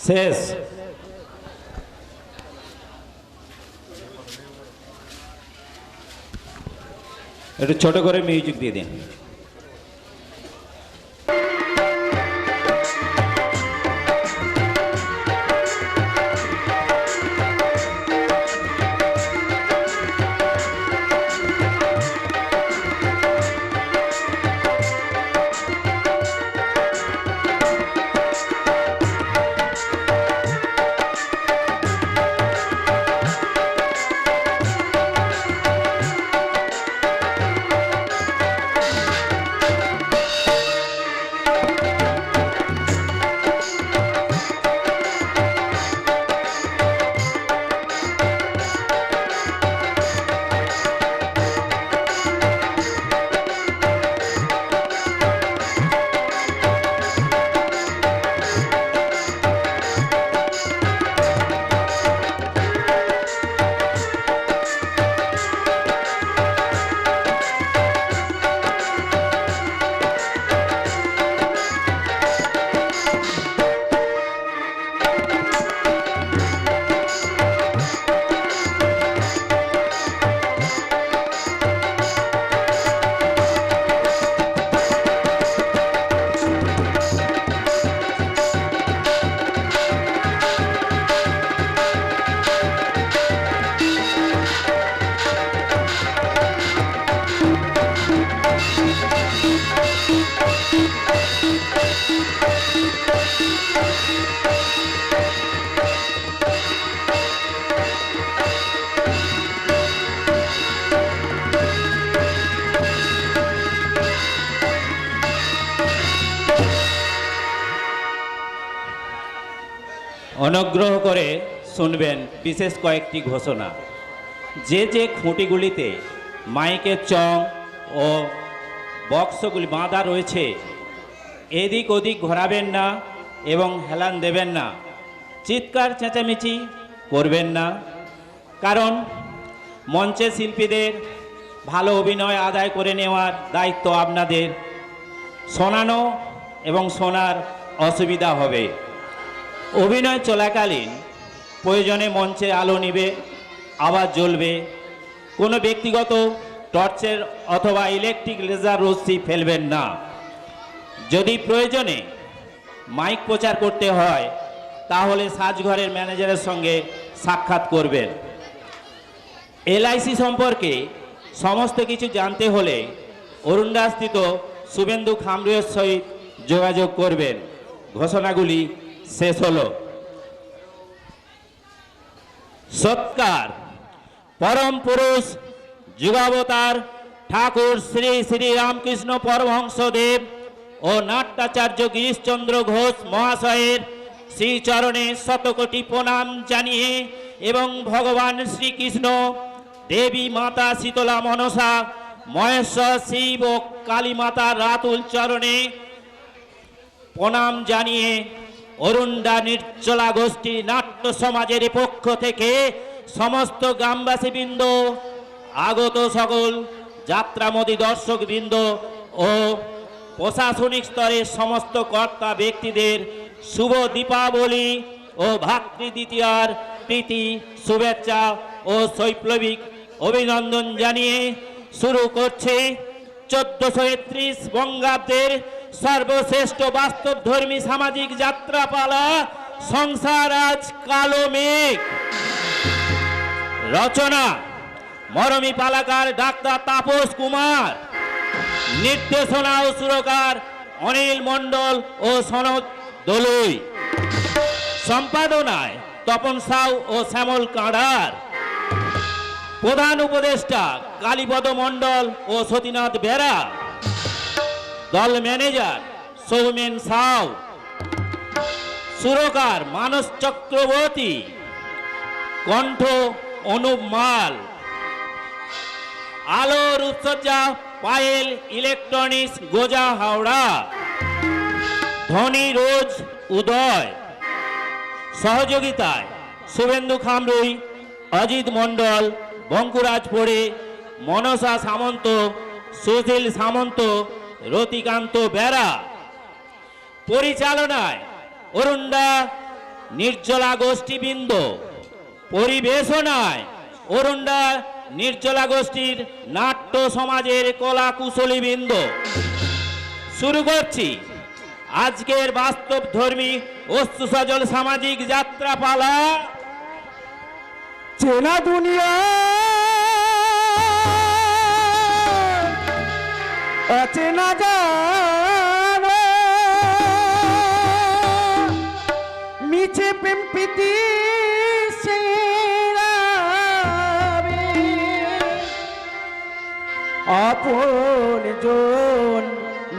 শেষ। একটু ছোট করে মিউজিক দিয়ে দিন। অনুগ্রহ করে শুনবেন বিশেষ কয়েকটি ঘোষণা। যে যে খুঁটিগুলিতে মাইকের চং ও বক্সগুলি বাঁধা রয়েছে এদিক ওদিক ঘোরাবেন না এবং হেলান দেবেন না। চিৎকার চেঁচামেচি করবেন না, কারণ মঞ্চে শিল্পীদের ভালো অভিনয় আদায় করে নেওয়ার দায়িত্ব আপনাদের। শোনানো এবং শোনার অসুবিধা হবে। অভিনয় চলাকালীন প্রয়োজনে মঞ্চে আলো নিবে, আওয়াজ জ্বলবে। কোনো ব্যক্তিগত টর্চের অথবা ইলেকট্রিক লেজার রশ্মি ফেলবেন না। যদি প্রয়োজনে মাইক প্রচার করতে হয় তাহলে সাজঘরের ম্যানেজারের সঙ্গে সাক্ষাৎ করবেন। এলআইসি সম্পর্কে সমস্ত কিছু জানতে হলে অরুণদাস্থিত শুভেন্দু খামরুয়ের সহিত যোগাযোগ করবেন। ঘোষণাগুলি শেষ হলো। সৎকার পরম পুরুষ যুগাবতার ঠাকুর শ্রী শ্রী রামকৃষ্ণ পরমহংসদেব ও নাট্যাচার্য গিরিশচন্দ্র ঘোষ মহাশয়ের শ্রীচরণে শতকোটি প্রণাম জানিয়ে এবং ভগবান শ্রীকৃষ্ণ, দেবী মাতা শীতলা মনসা, মহেশ্বর শিব ও কালী মাতার রাতুল চরণে প্রণাম জানিয়ে অরুণদা নির্জলা গোষ্ঠী নাট্য সমাজের পক্ষ থেকে সমস্ত গ্রামবাসীবৃন্দ, আগত সকল যাত্রামোদী দর্শকবৃন্দ ও প্রশাসনিক স্তরের সমস্ত কর্তা ব্যক্তিদের শুভ দীপাবলি ও ভাতৃদ্বিতীয়ার প্রীতি শুভেচ্ছা ও শৈপ্লবিক অভিনন্দন জানিয়ে শুরু করছে 1431 বঙ্গাব্দের সর্বশ্রেষ্ঠ বাস্তবধর্মী সামাজিক যাত্রাপালা সংসার আজ কালো মেঘ। রচনা মরমী পালাকার ডাক্তার তাপস কুমার, নির্দেশনা ও সুরকার অনিল মণ্ডল ও সনদ দলুই, সম্পাদনায় তপন সাউ ও শ্যামল কাঁড়ার, প্রধান উপদেষ্টা কালীপদ মণ্ডল ও সতীনাথ বেরা, দল ম্যানেজার সৌমেন সাউ, সুরকার মানস চক্রবর্তী, কণ্ঠ অনুপ মাল, আলোর উৎসজ্জা পায়েল ইলেকট্রনিক্স গোজা হাওড়া, ধ্বনি রোজ উদয়, সহযোগিতায় শুভেন্দু খামরুই, অজিত মণ্ডল, বঙ্কুরাজ পোড়ে, মনসা সামন্ত, সুশীল সামন্ত, রতিকান্ত বেরা। পরিচালনায় অরুণদা, নির্জলা গোষ্ঠীবৃন্দ। পরিবেশনায় অরুণডা নির্জলা গোষ্ঠীর নাট্য সমাজের কলা কুশলীবৃন্দ। শুরু করছি আজকের বাস্তব ধর্মী অশ্রু সজল সামাজিক যাত্রাপালা চেনা দুনিয়া অচেনা জানো মিছে প্রেম প্রীতি আপন জন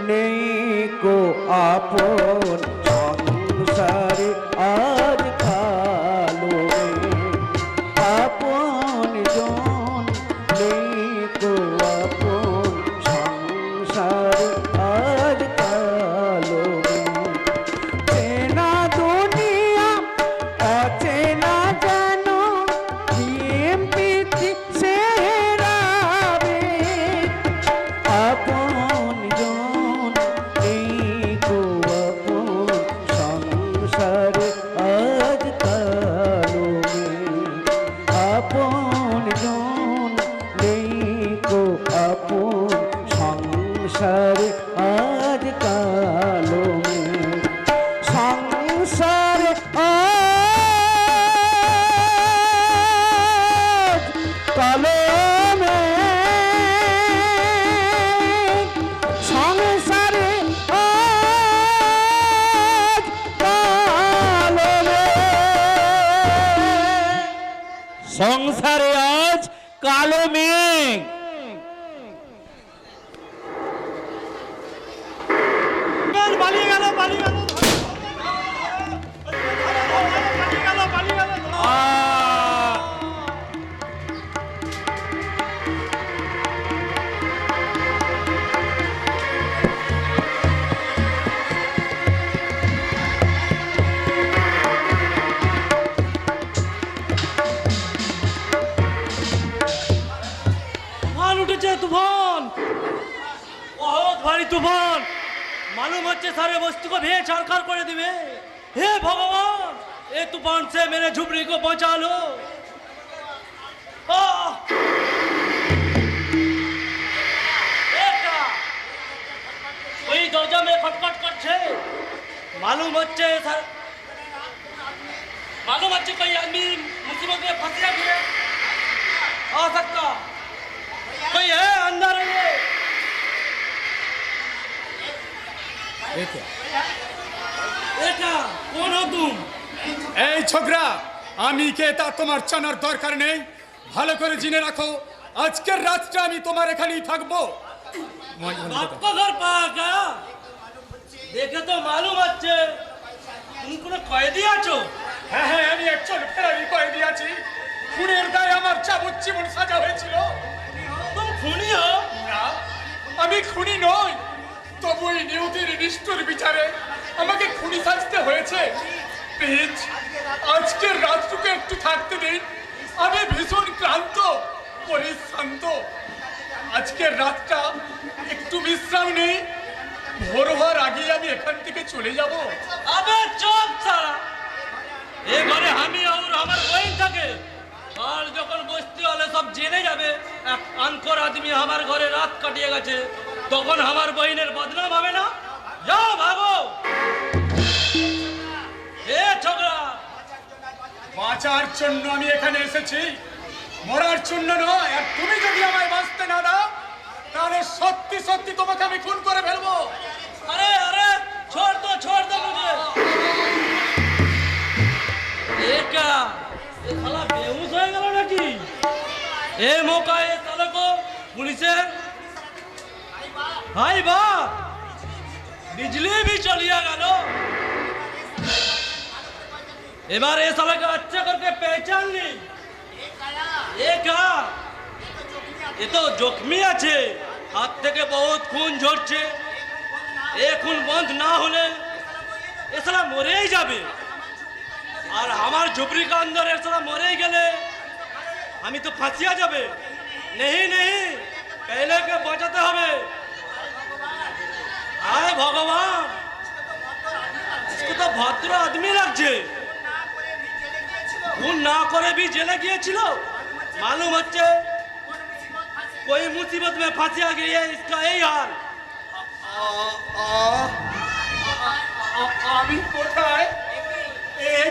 নেই কো আপন সংসারে আজ কালো আপন জন নেই কো আপন সংসারে আজ কালো চেনা দুনিয়া অচেনা জানো প্রেম প্রীতি সেরাবে আপন জন এই গো আপন সংসারে আজ কালো আপন জন এই গো আপন সংসারে আজ কালো সংসারে আজ কালো সংসারে আজ কালো সংসারে আজ কালো মেঘ। পালিয়ে গেল পালিয়ে গেল तूफान उठेছে तूफान बहुत भारी तूफान मालूम होच्छे सारे वस्तु को भेज छाड़खाड़ कर दिवे हे भगवान ये तूफान से मेरे झुपड़ी को बचा लो वही दरजा में खटखट करছে मालूम होच्छे सर मालूम होच्छे कोई आदमी मुसीबत में फंस गया है आ सकता कोई है अंदर है এটা কোন তুম এই ছোকরা আমি কে তা তোমার জানার দরকার নেই ভালো করে জেনে রাখো আজকের রাতটা আমি তোমার এখানেই থাকবো आपका घर पाका देखे तो मालूम আছে তুমি কোন কয়েদি আছো হ্যাঁ হ্যাঁ আমি একজন ফেরারি কয়েদি আছি খুনের দায়ে আমার যাবজ্জীবন সাজা হয়েছিল তুমি খুনি হো না আমি খুনি নই তবু এই নিয়তির নিষ্ঠুর বিচারে আমাকে খুনি সাজতে হয়েছে প্লিজ আজকের রাতটুকু একটু থাকতে দিন আমি ভীষণ ক্লান্ত পরিশ্রান্ত আজকের রাতটা একটু বিশ্রাম নেই ভোর হওয়ার আগে আমি এখান থেকে চলে যাব আবে চুপ সারা এ ঘরে আমি আর আমার বইন থাকে আর যখন বসতে হলে সব জেনে যাবে এক আনকর আদমি আমার ঘরে রাত কাটিয়ে গেছে তখন আমার বইনের বদনাম হবে না যাও ভাগো এ ছোকরা বাঁচার জন্য আমি এখানে এসেছি মরার জন্য নয় আর তুমি যদি আমায় বাঁচতে না দাও তাহলে সত্যি সত্যি তোমাকে আমি খুন করে ফেলবো अरे अरे छोड़ दो मुझे ये क्या ये साला बेहोश हो गया ना कि ये मौका ये साले को पुलिस भाई बाप बिजली भी चलिए गल এবার ये साला का अच्छा करके पहचान ली ये क्या ये तो जोखमी আছে हाथ থেকে बहुत खून ঝরছে এখন বন্ধ না হলে এসলা মরেই যাবে আর আমার ঝুপড়ি কা अंदर এসলা মরেই গেলে আমি তো ফাঁসিয়া যাবে नहीं नहीं पहले के बचाते হবে आए भगवान इसको तो भद्र आदमी লাগছে খুন না করে भी জেলে গিয়েছিল मालूम হচ্ছে कोई मुसीबत में फंसा गया है इसका यही हाल আমি কোথায়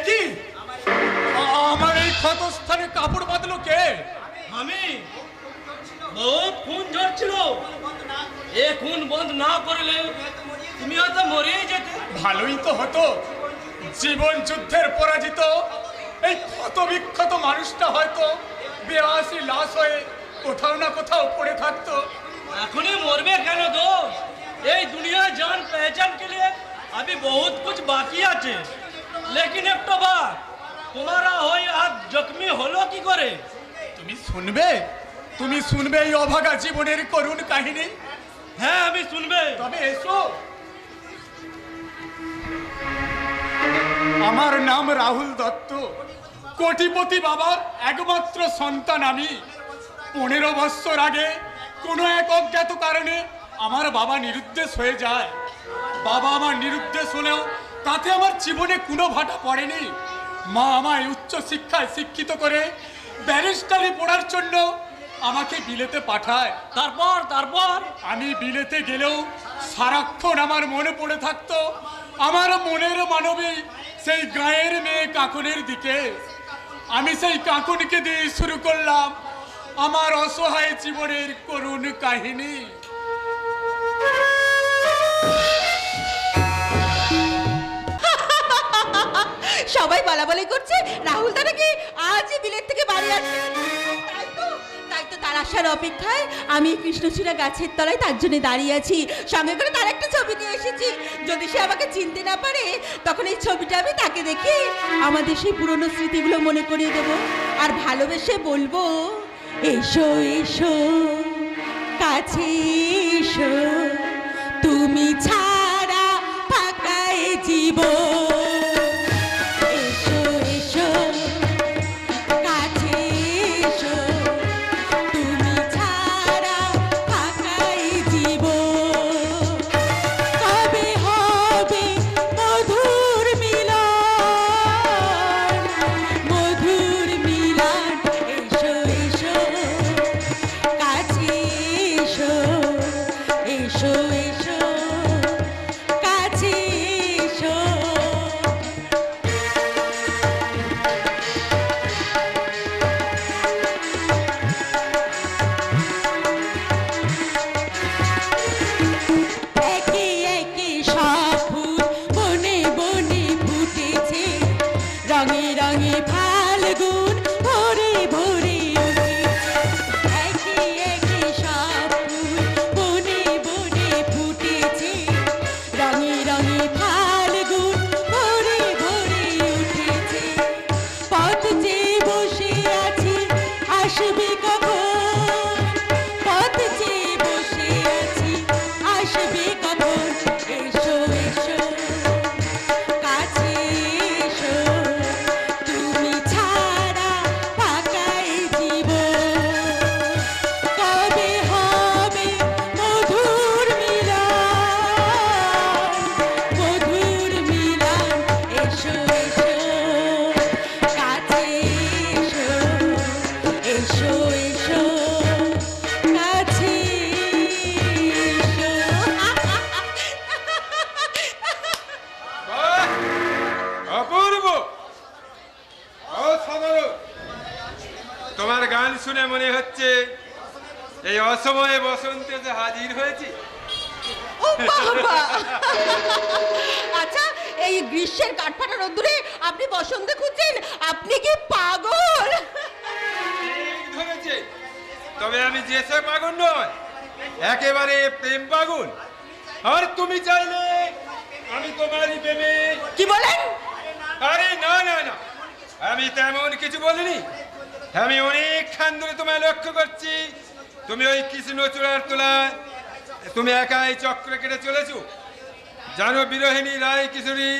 কি আমার এই ক্ষতস্থানে কাপড় বাঁধলো কে? আমি বহুত খুন ঝরছিল এ খুন বন্ধ না করলে তুমি হয়তো মরেই যেতে ভালোই তো হতো, জীবন যুদ্ধের পরাজিত এই ক্ষতবিক্ষত মানুষটা হয়তো বেআসি লাশ হয়ে কোথাও না কোথাও পড়ে থাকতো। এখনই মরবে কেন দোষ এই দুনিয়ায় जान पहचान के लिए अभी बहुत कुछ बाकी আছে लेकिन एक तो बात तुम्हारा होई आज जख्मी হলো কি করে? তুমি শুনবে এই অভাগা জীবনের করুণ কাহিনী? হ্যাঁ আমি শুনবে। তবে এসো। আমার নাম রাহুল দত্ত, কোটিপতি বাবার একমাত্র সন্তান আমি। 15 বছর আগে কোনো এক অজ্ঞাত কারণে আমার বাবা নিরুদ্দেশ হয়ে যায়। বাবা আমার নিরুদ্দেশ হলেও তাতে আমার জীবনে কোনো ভাটা পড়েনি। মা আমায় উচ্চ শিক্ষায় শিক্ষিত করে ব্যারিস্টারি পড়ার জন্য আমাকে বিলেতে পাঠায়। তারপর আমি বিলেতে গেলেও সারাক্ষণ আমার মনে পড়ে থাকতো আমার মনের মানবী সেই গায়ের মেয়ে কাকুনের দিকে। আমি সেই কাকুনকে দিয়ে শুরু করলাম আমার অসহায় জীবনের করুণ কাহিনী। সবাই বলাবলি করছে রাহুল দা নাকি আজই বিলেত থেকে বাড়ি আসবে। তাই তো তার আসার অপেক্ষায় আমি কৃষ্ণচূড়া গাছের তলায় তার জন্য দাঁড়িয়ে আছি। সঙ্গে করে তার একটা ছবি নিয়ে এসেছি। যদি সে আমাকে চিনতে না পারে তখন এই ছবিটা আমি তাকে দেখি আমাদের সেই পুরনো স্মৃতিগুলো মনে করিয়ে দেবো আর ভালোবেসে বলবো এসো এসো কাছে এসো তুমি ছাড়া ফাঁকায় জীবন। তোমার গান শুনে মনে হচ্ছে এই অসময়ে বসন্তে যে হাজির হয়েছি। ও বাবা! আচ্ছা এই গ্রীষ্মের কাঠফাটা রোদ্দুরে আপনি বসন্ত খুঁজছেন? আপনি কি পাগল? ঠিক ধরেছে, তবে আমি যেসে পাগল নয়, একেবারে প্রেম পাগল। আর তুমি চাইলে আমি তোমারই প্রেমে। কি বলেন? আরে না না না, আমি তেমন কিছু বলিনি। আমি অনেকক্ষণ ধরে তোমায় লক্ষ্য করছি। তুমি ওই কৃষ্ণচূড়ার তোলায় তুমি একাই চক্র কেটে চলেছো। জানো বিরোহিনী রায় কিশোরী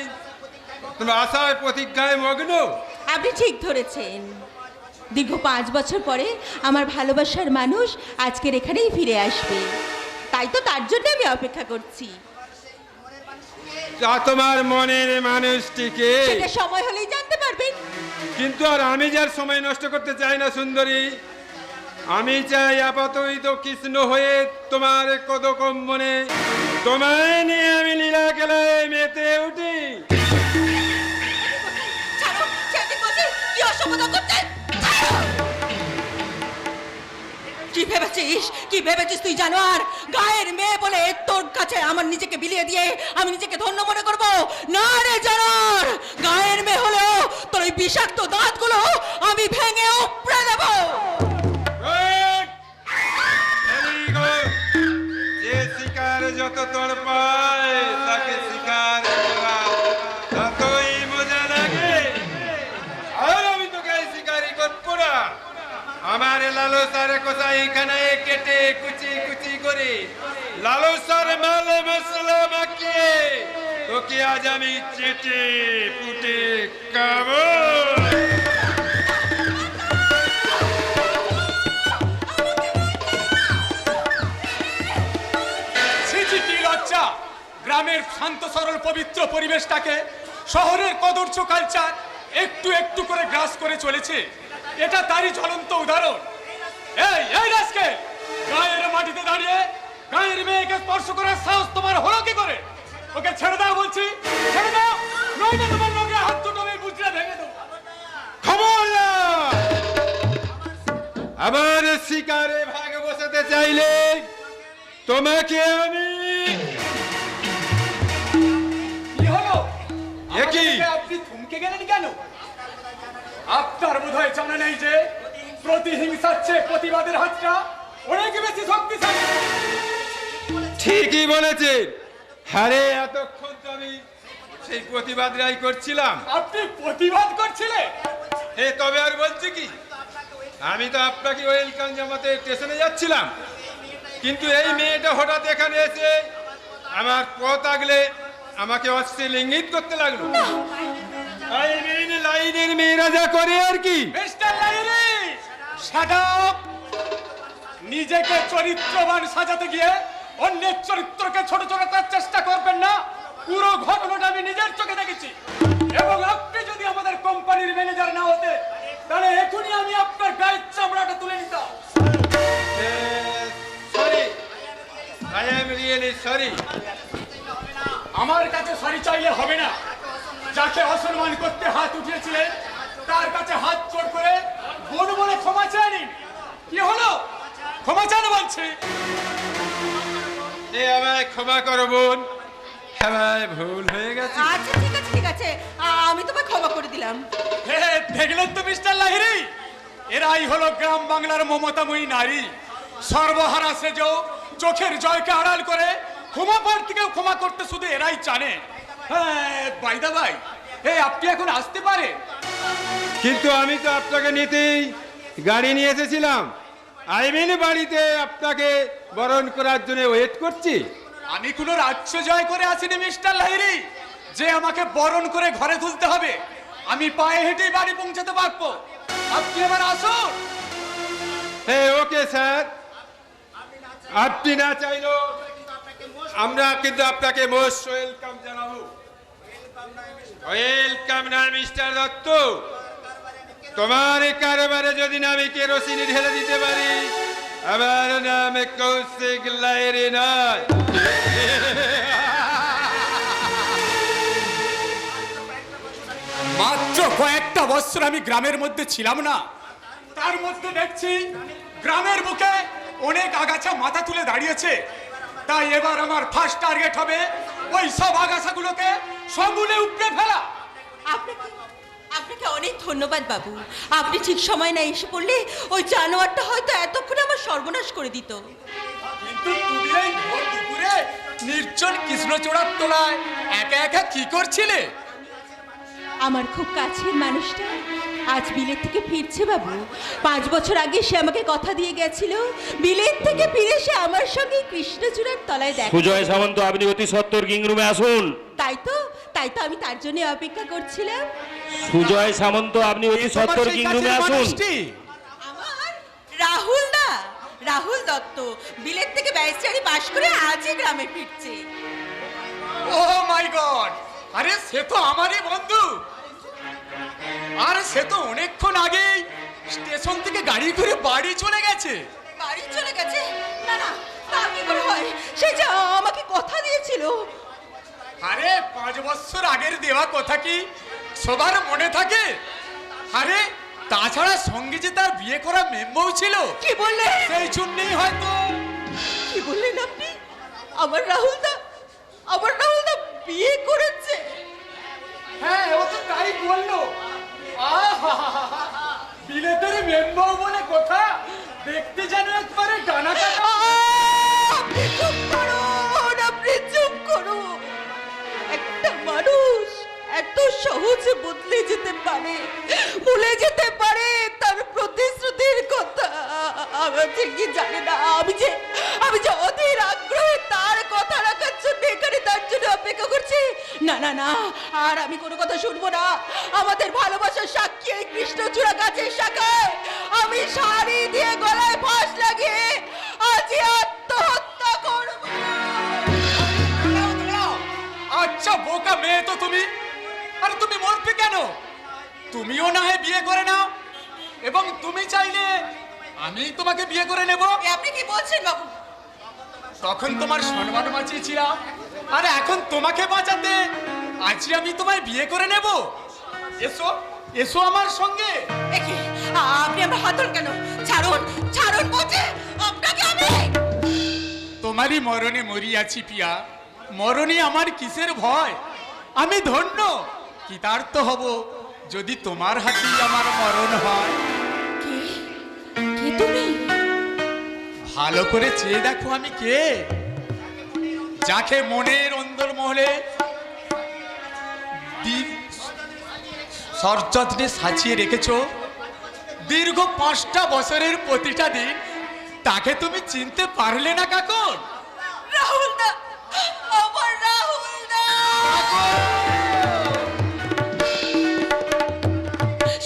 তুমি আশায় প্রতিজ্ঞায় মগ্ন। আপনি ঠিক ধরেছেন। দীর্ঘ 5 বছর পরে আমার ভালোবাসার মানুষ আজকের এখানেই ফিরে আসবে। তাই তো তার জন্য আমি অপেক্ষা করছি। তোমার মনের মানুষটিকে। সেটা সময় হলেই জানতে পারবেন। কিন্তু আর আমি যার সময় নষ্ট করতে চাই না সুন্দরী, আমি চাই আপাতই তো কৃষ্ণ হয়ে তোমার কদকম্বনে তোমায় নিয়ে আমি লীলা খেলায় মেতে উঠি। ছাড়ো, সেদিন বলছি, কি অসভ্যতা করছেন? ছাড়ো! কি ভেবেছিস তুই জানোয়ার? গায়ের মেয়ে বলে তোর কাছে আমার নিজেকে বিলিয়ে দিয়ে আমি নিজেকে ধন্য মনে করব? না রে জানোয়ার, গায়ের মেয়ে হলেও তোর ওই বিষাক্ত দাঁতগুলো আমি ভেঙে উপড়ে দেব। যে শিকার যত তোর পায় তাকে শিকার করা ততই মজা লাগে। আর আমি তোকে শিকারি করবো না। আমার লালসার কোথায় এখানে কেটে কুচি কুচি করে লালসার মাল মশলা মাখিয়ে তোকে আজ আমি চেটে পুটে খাবো। গ্রামের শান্ত সরল পবিত্র পরিবেশটাকে শহরের কদর্য কালচার একটু একটু করে গ্রাস করে চলেছে। এটা তারই জ্বলন্ত উদাহরণ। এই রাজকে গায়ের মাটিতে দাঁড়িয়ে গায়ের মেয়েকে স্পর্শ করার সাহস তোমার হলো কি করে? ওকে ছেড়ে দাও বলছি, ছেড়ে দাও, নইলে তোমার লোকে হাত দুটো আমি বুঝলে ভেঙে দেবো। খবরদার! আবার শিকারে ভাগ বসাতে চাইলে তোমাকে আমি আপনি থমকে গেলেন কেন? আপনার বোধহয় জানা নেই যে প্রতিহিংসার চেয়ে প্রতিবাদের হাতটা অনেক বেশি শক্তিশালী। ঠিকই বলেছেন। আরে এতক্ষণ তো আমি সেই প্রতিবাদটাই করছিলাম। আপনি প্রতিবাদ করছিলেন? তবে আর বলছি কি, আমি তো আপনাকে ওয়েলকাম জামাতে স্টেশনে যাচ্ছিলাম, কিন্তু এই মেয়েটা হঠাৎ এখানে এসে আমার পথ আগলে আমাকে অশ্লীল ইঙ্গিত করতে লাগলো। লাইনের মেয়েরা যা করে আর কি। Mister Lahiri, shut up! নিজেকে চরিত্রবান সাজাতে গিয়ে অন্যের চরিত্রকে ছোট ছোট করার চেষ্টা করবেন না। পুরো ঘটনাটা আমি নিজের চোখে দেখেছি, এবং আপনি যদি আমাদের কোম্পানির ম্যানেজার না হতে তাহলে এখনই আমি আপনার গায়ের চামড়াটা তুলে নিতাম। Sorry, I am really sorry. আমার কাছে সরি চাইলে হবে না। যাকে অসম্মান করতে হাত উঠিয়েছিলেন তার কাছে হাত জোড় করে বোন বলে ক্ষমা চেয়ে নিন। কি হলো? ক্ষমা চান বলছি। আমায় ক্ষমা করো বোন, আমায় ভুল হয়ে গেছে। আচ্ছা ঠিক আছে, আমি তোমায় ক্ষমা করে দিলাম। দেখলেন তো মিস্টার লাহিড়ী, এরাই হলো গ্রাম বাংলার মমতাময়ী নারী। সর্বহারা সেজো চোখের জয়কে আড়াল করে ক্ষমা প্রার্থীকেও ক্ষমা করতে শুধু এরাই জানে। বাইদা ভাই, আপনি এখন আসতে পারে। কিন্তু আমি তো আপনাকে নিতেই গাড়ি নিয়ে এসেছিলাম। আইমিন বাড়িতে আপনাকে বরণ করার জন্য ওয়েট করছি। আমি কোনো রাজ্য জয় করে আসিনি মিস্টার লাহিড়ী যে আমাকে বরণ করে ঘরে তুলতে হবে। আমি পায়ে হেঁটেই বাড়ি পৌঁছাতে পারবো। আপনি এবার আসুন। ওকে স্যার, আপনি না চাইলেও আমরা কিন্তু আপনাকে মোস্ট ওয়েলকাম জানাবো। ওয়েলকাম না মিস্টার দত্ত, তোমার কারবারে যদি না আমি কেরোসিন ঢেলে দিতে পারি, আমার নাম কৌশিক লাহিড়ী নয়। মাত্র কয়েকটা বছর আমি গ্রামের মধ্যে ছিলাম না, তার মধ্যে দেখছি গ্রামের বুকে অনেক আগাছা মাথা তুলে দাঁড়িয়েছে। তাই এবার আমার ফার্স্ট টার্গেট হবে ওই সব আগাছাগুলোকে সমূলে উপড়ে ফেলা। আপনাকে অনেক ধন্যবাদ বাবু। আপনি ঠিক সময় না এসে পড়লে ওই জানোয়ারটা হয়তো এতক্ষণে আমার সর্বনাশ করে দিত। কিন্তু তুমি এই ভোর দুপুরে নির্জন কৃষ্ণচূড়ার তলায় একা একা কি করছিলে? আমার খুব কাছের মানুষটা আজ বিলেত থেকে ফিরছে বাবু। 5 বছর আগে সে আমাকে কথা দিয়ে গেছিল বিলেত থেকে ফিরে সে আমার সঙ্গে কৃষ্ণচূড়ার তলায় দেখা। সুজয় সামন্ত, আপনি অতি সত্বর কিং রুমে আসুন। তাই তো আমি তার জন্য অপেক্ষা করছিলাম। সুজয় সামন্ত, আপনি অতি সত্বর কিং রুমে আসুন। আমার রাহুল দত্ত বিলেত থেকে ব্যারিস্টারি পাশ করে আজই গ্রামে ফিরছে। ও মাই মাই গড, আরে সে তো আমারই বন্ধু। আর সে তো অনেকক্ষণ আগেই স্টেশন থেকে গাড়ি করে বাড়ি চলে গেছে। বাড়ি চলে গেছে? না না, তা কি করে হয়? সে যা আমাকে কথা দিয়েছিল। আরে 5 বছর আগের দেওয়া কথা কি সবার মনে থাকে? আরে তাছাড়া সঙ্গে যে তার বিয়ে করা মেম্বউ ছিল, কি বললে? সেই জন্যই হয়তো। কি বললেন আপনি? আমার রাহুলদা বিয়ে করেছে? হ্যাঁ, ও তো তাই বললো। বিলেতের মেম্বউ বলে কথা, দেখতে যেন একবারে ডানা কাটা। আপনি চুপ করুন, আপনি চুপ করুন। একটা মানুষ এত সহজে বদলে যেতে পারে, ভুলে যেতে পারে তার প্রতিশ্রুতির কথা। আমি ঠিকই জানি না, আমি যে অধীর আগ্রহে তার কথা রাখার জন্য এখানে তার জন্য অপেক্ষা করছি। না না না, আর আমি কোনো কথা শুনবো না। আমাদের ভালোবাসার সাক্ষী এই কৃষ্ণচূড়া গাছের শাখায় আমি শাড়ি দিয়ে গলায় ফাঁস লাগিয়ে আজই আত্মহত্যা করব। আচ্ছা বোকা মেয়ে তো তুমি। আরে তুমি মরবে কেন? তুমিও না হয় বিয়ে করে নাও, এবং তুমি চাইলে আমি তোমাকে বিয়ে করে নেব। আপনি কি বলছেন বাবু? তখন তোমার সম্মান বাঁচিয়েছিলাম, আর এখন তোমাকে বাঁচাতে আজই আমি তোমায় বিয়ে করে নেব। এসো এসো আমার সঙ্গে। দেখি আপনি আমার হাত ধরুন কেন? ছাড়ুন ছাড়ুন বলছে আপনাকে। আমি তোমারই মরণে মরিয়াছি পিয়া, মরণে আমার কিসের ভয়? আমি ধন্য কৃতার্থ হব যদি তোমার হাতেই আমার মরণ হয়। কে তুমি? ভালো করে চেয়ে দেখো আমি কে। যাকে মনের অন্দরমহলে সযত্নে সাজিয়ে রেখেছো দীর্ঘ 5টা বছরের প্রতিটা দিন, তাকে তুমি চিনতে পারলে না কাকন? রাহুল না, আমার রাহুল না।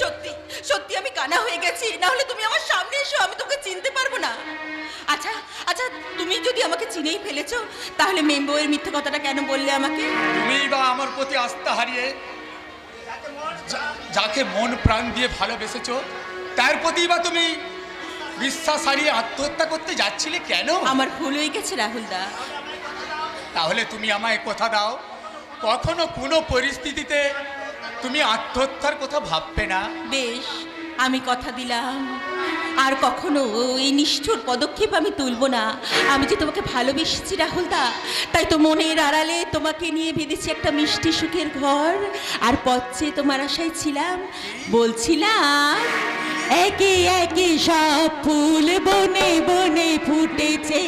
সত্যি সত্যি আমি কানা হয়ে গেছি। না হলে তুমি আমার সামনে এসো, আমি তোকে চিনতে পারবো না। আচ্ছা আচ্ছা, তুমি যদি আমাকে চিনেই ফেলেছো, তাহলে মেম্বউয়ের মিথ্যে কথাটা কেন বললে আমাকে? তুমি বা আমার প্রতি আস্থা হারিয়ে যাকে মন প্রাণ দিয়ে ভালোবেসেছো, তার প্রতি বা তুমি বিশ্বাস হারিয়ে আত্মহত্যা করতে যাচ্ছিলে কেন? আমার ভুল হয়ে গেছে রাহুল দা। তাহলে তুমি আমায় কথা দাও, কখনো কোনো পরিস্থিতিতে তুমি আত্মহত্যার কথা ভাববে না। বেশ, আমি কথা দিলাম আর কখনো এই নিষ্ঠুর পদক্ষেপ আমি তুলব না। আমি যে তোমাকে ভালোবেসেছি রাহুল দা, তাই তো মনের আড়ালে তোমাকে নিয়ে বেঁধেছি একটা মিষ্টি সুখের ঘর। আর পথে তোমার আশায় ছিলাম, বলছিলাম একে একে সব ফুল বনে বনে ফুটেছে,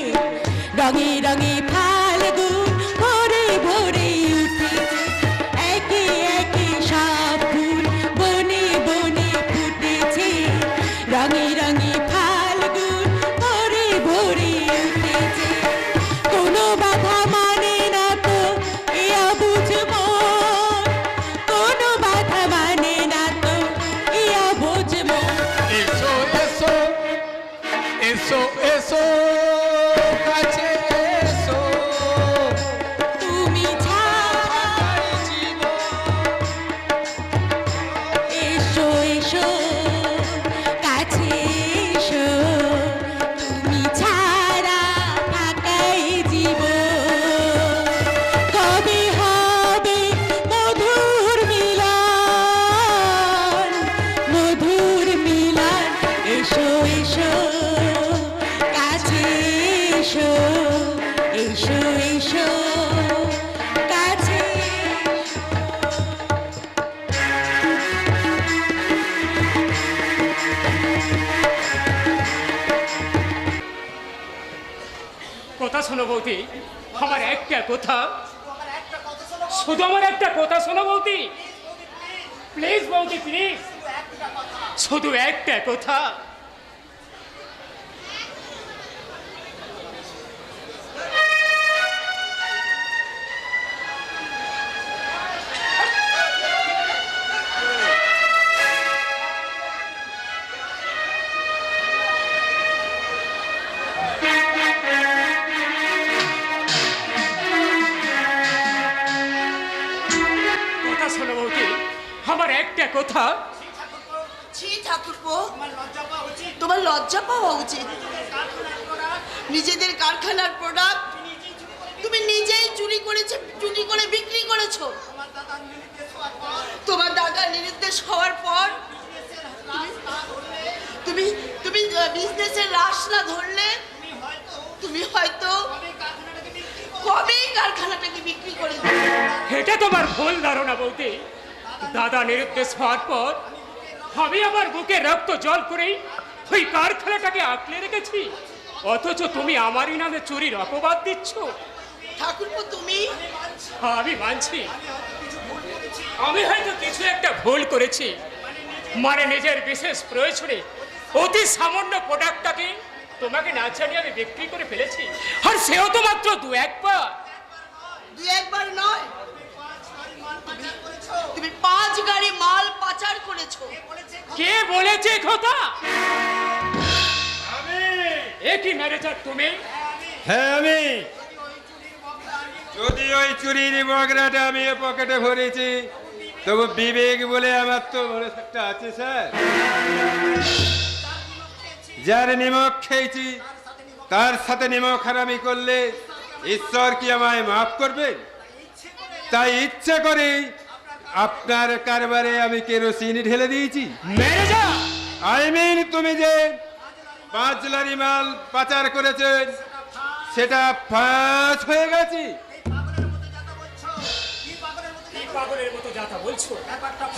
রঙে রঙে ফাল্গুন ভরে ভরে উঠেছে। একে একে সব ফুল বনে বনে ফুটেছে, রঙে রঙে ফাল্গুন ভরে ভরে উঠেছে। কোনো বাধা মানে না তো এ অবুঝ মন, কোনো বাধা মানে না তো এ অবুঝ মন। এসো এসো এসো এসো কাছে এসো, তুমি ছাড়া এসো এসো কাছে এসো, তুমি ছাড়া থাকাই জীবন। কবে হবে মধুর মিলন, মধুর মিলন। এসো এসো কাছে এসো, এসো এসো কাছে। কথা শোনো বৌদি, আমার একটা কথা, শুধু আমার একটা কথা শোনো বৌদি, প্লিজ বৌদি প্লিজ, শুধু একটা কথা। আমার একটা কথা, ছি ঠাকুরপো, তোমার লজ্জা পাওয়া উচিত। নিজেদের কারখানার প্রোডাক্ট তুমি নিজেই চুরি করে বিক্রি করেছো। তোমার দাদার নিরুদ্দেশ হওয়ার পর তুমি তুমি বিজনেসের রাশ না ধরলে তুমি হয়তো কবেই কারখানাটাকে বিক্রি করে দিবে। এটা তোমার ভুল ধারণা বলতে। দাদা নিরুদ্দেশ হওয়ার পর আমি আমার বুকে রক্ত জল করেই ওই কারখানাটাকে আঁকলে রেখেছি, অথচ তুমি আমারই নামে চুরির অপবাদ দিচ্ছ। ঠাকুরপো তুমি, আমি মানছি আমি হয়তো কিছু একটা ভুল করেছি, মানে নিজের বিশেষ প্রয়োজনে অতি সামান্য প্রোডাক্টটাকে তোমাকে না জানিয়ে আমি বিক্রি করে ফেলেছি, আর সেও তো মাত্র দু একবার নয়, তুমি 5 গাড়ি মাল পাচার করেছো। কে বলেছে কথা? আমি একই ম্যানেজার তুমি? হ্যাঁ আমি। যদি ওই চুরির বগরাটা আমি এ পকেটে ভরেছি, তবু বিবেক বলে আমার তো ভরসা একটা আছে স্যার। যার নিমক খেয়েছি তার সাথে নিমক হারামি করলে ঈশ্বর কি আমায় মাফ করবে? তাই ইচ্ছে করে আপনার কারবারে আমি কেরোসিন ঢেলে দিয়েছি। ম্যানেজার, তুমি যে 5 লারি মাল পাচার করেছেন সেটা ফাঁস হয়ে গেছে। পাগলের মতো যাতা বলছো,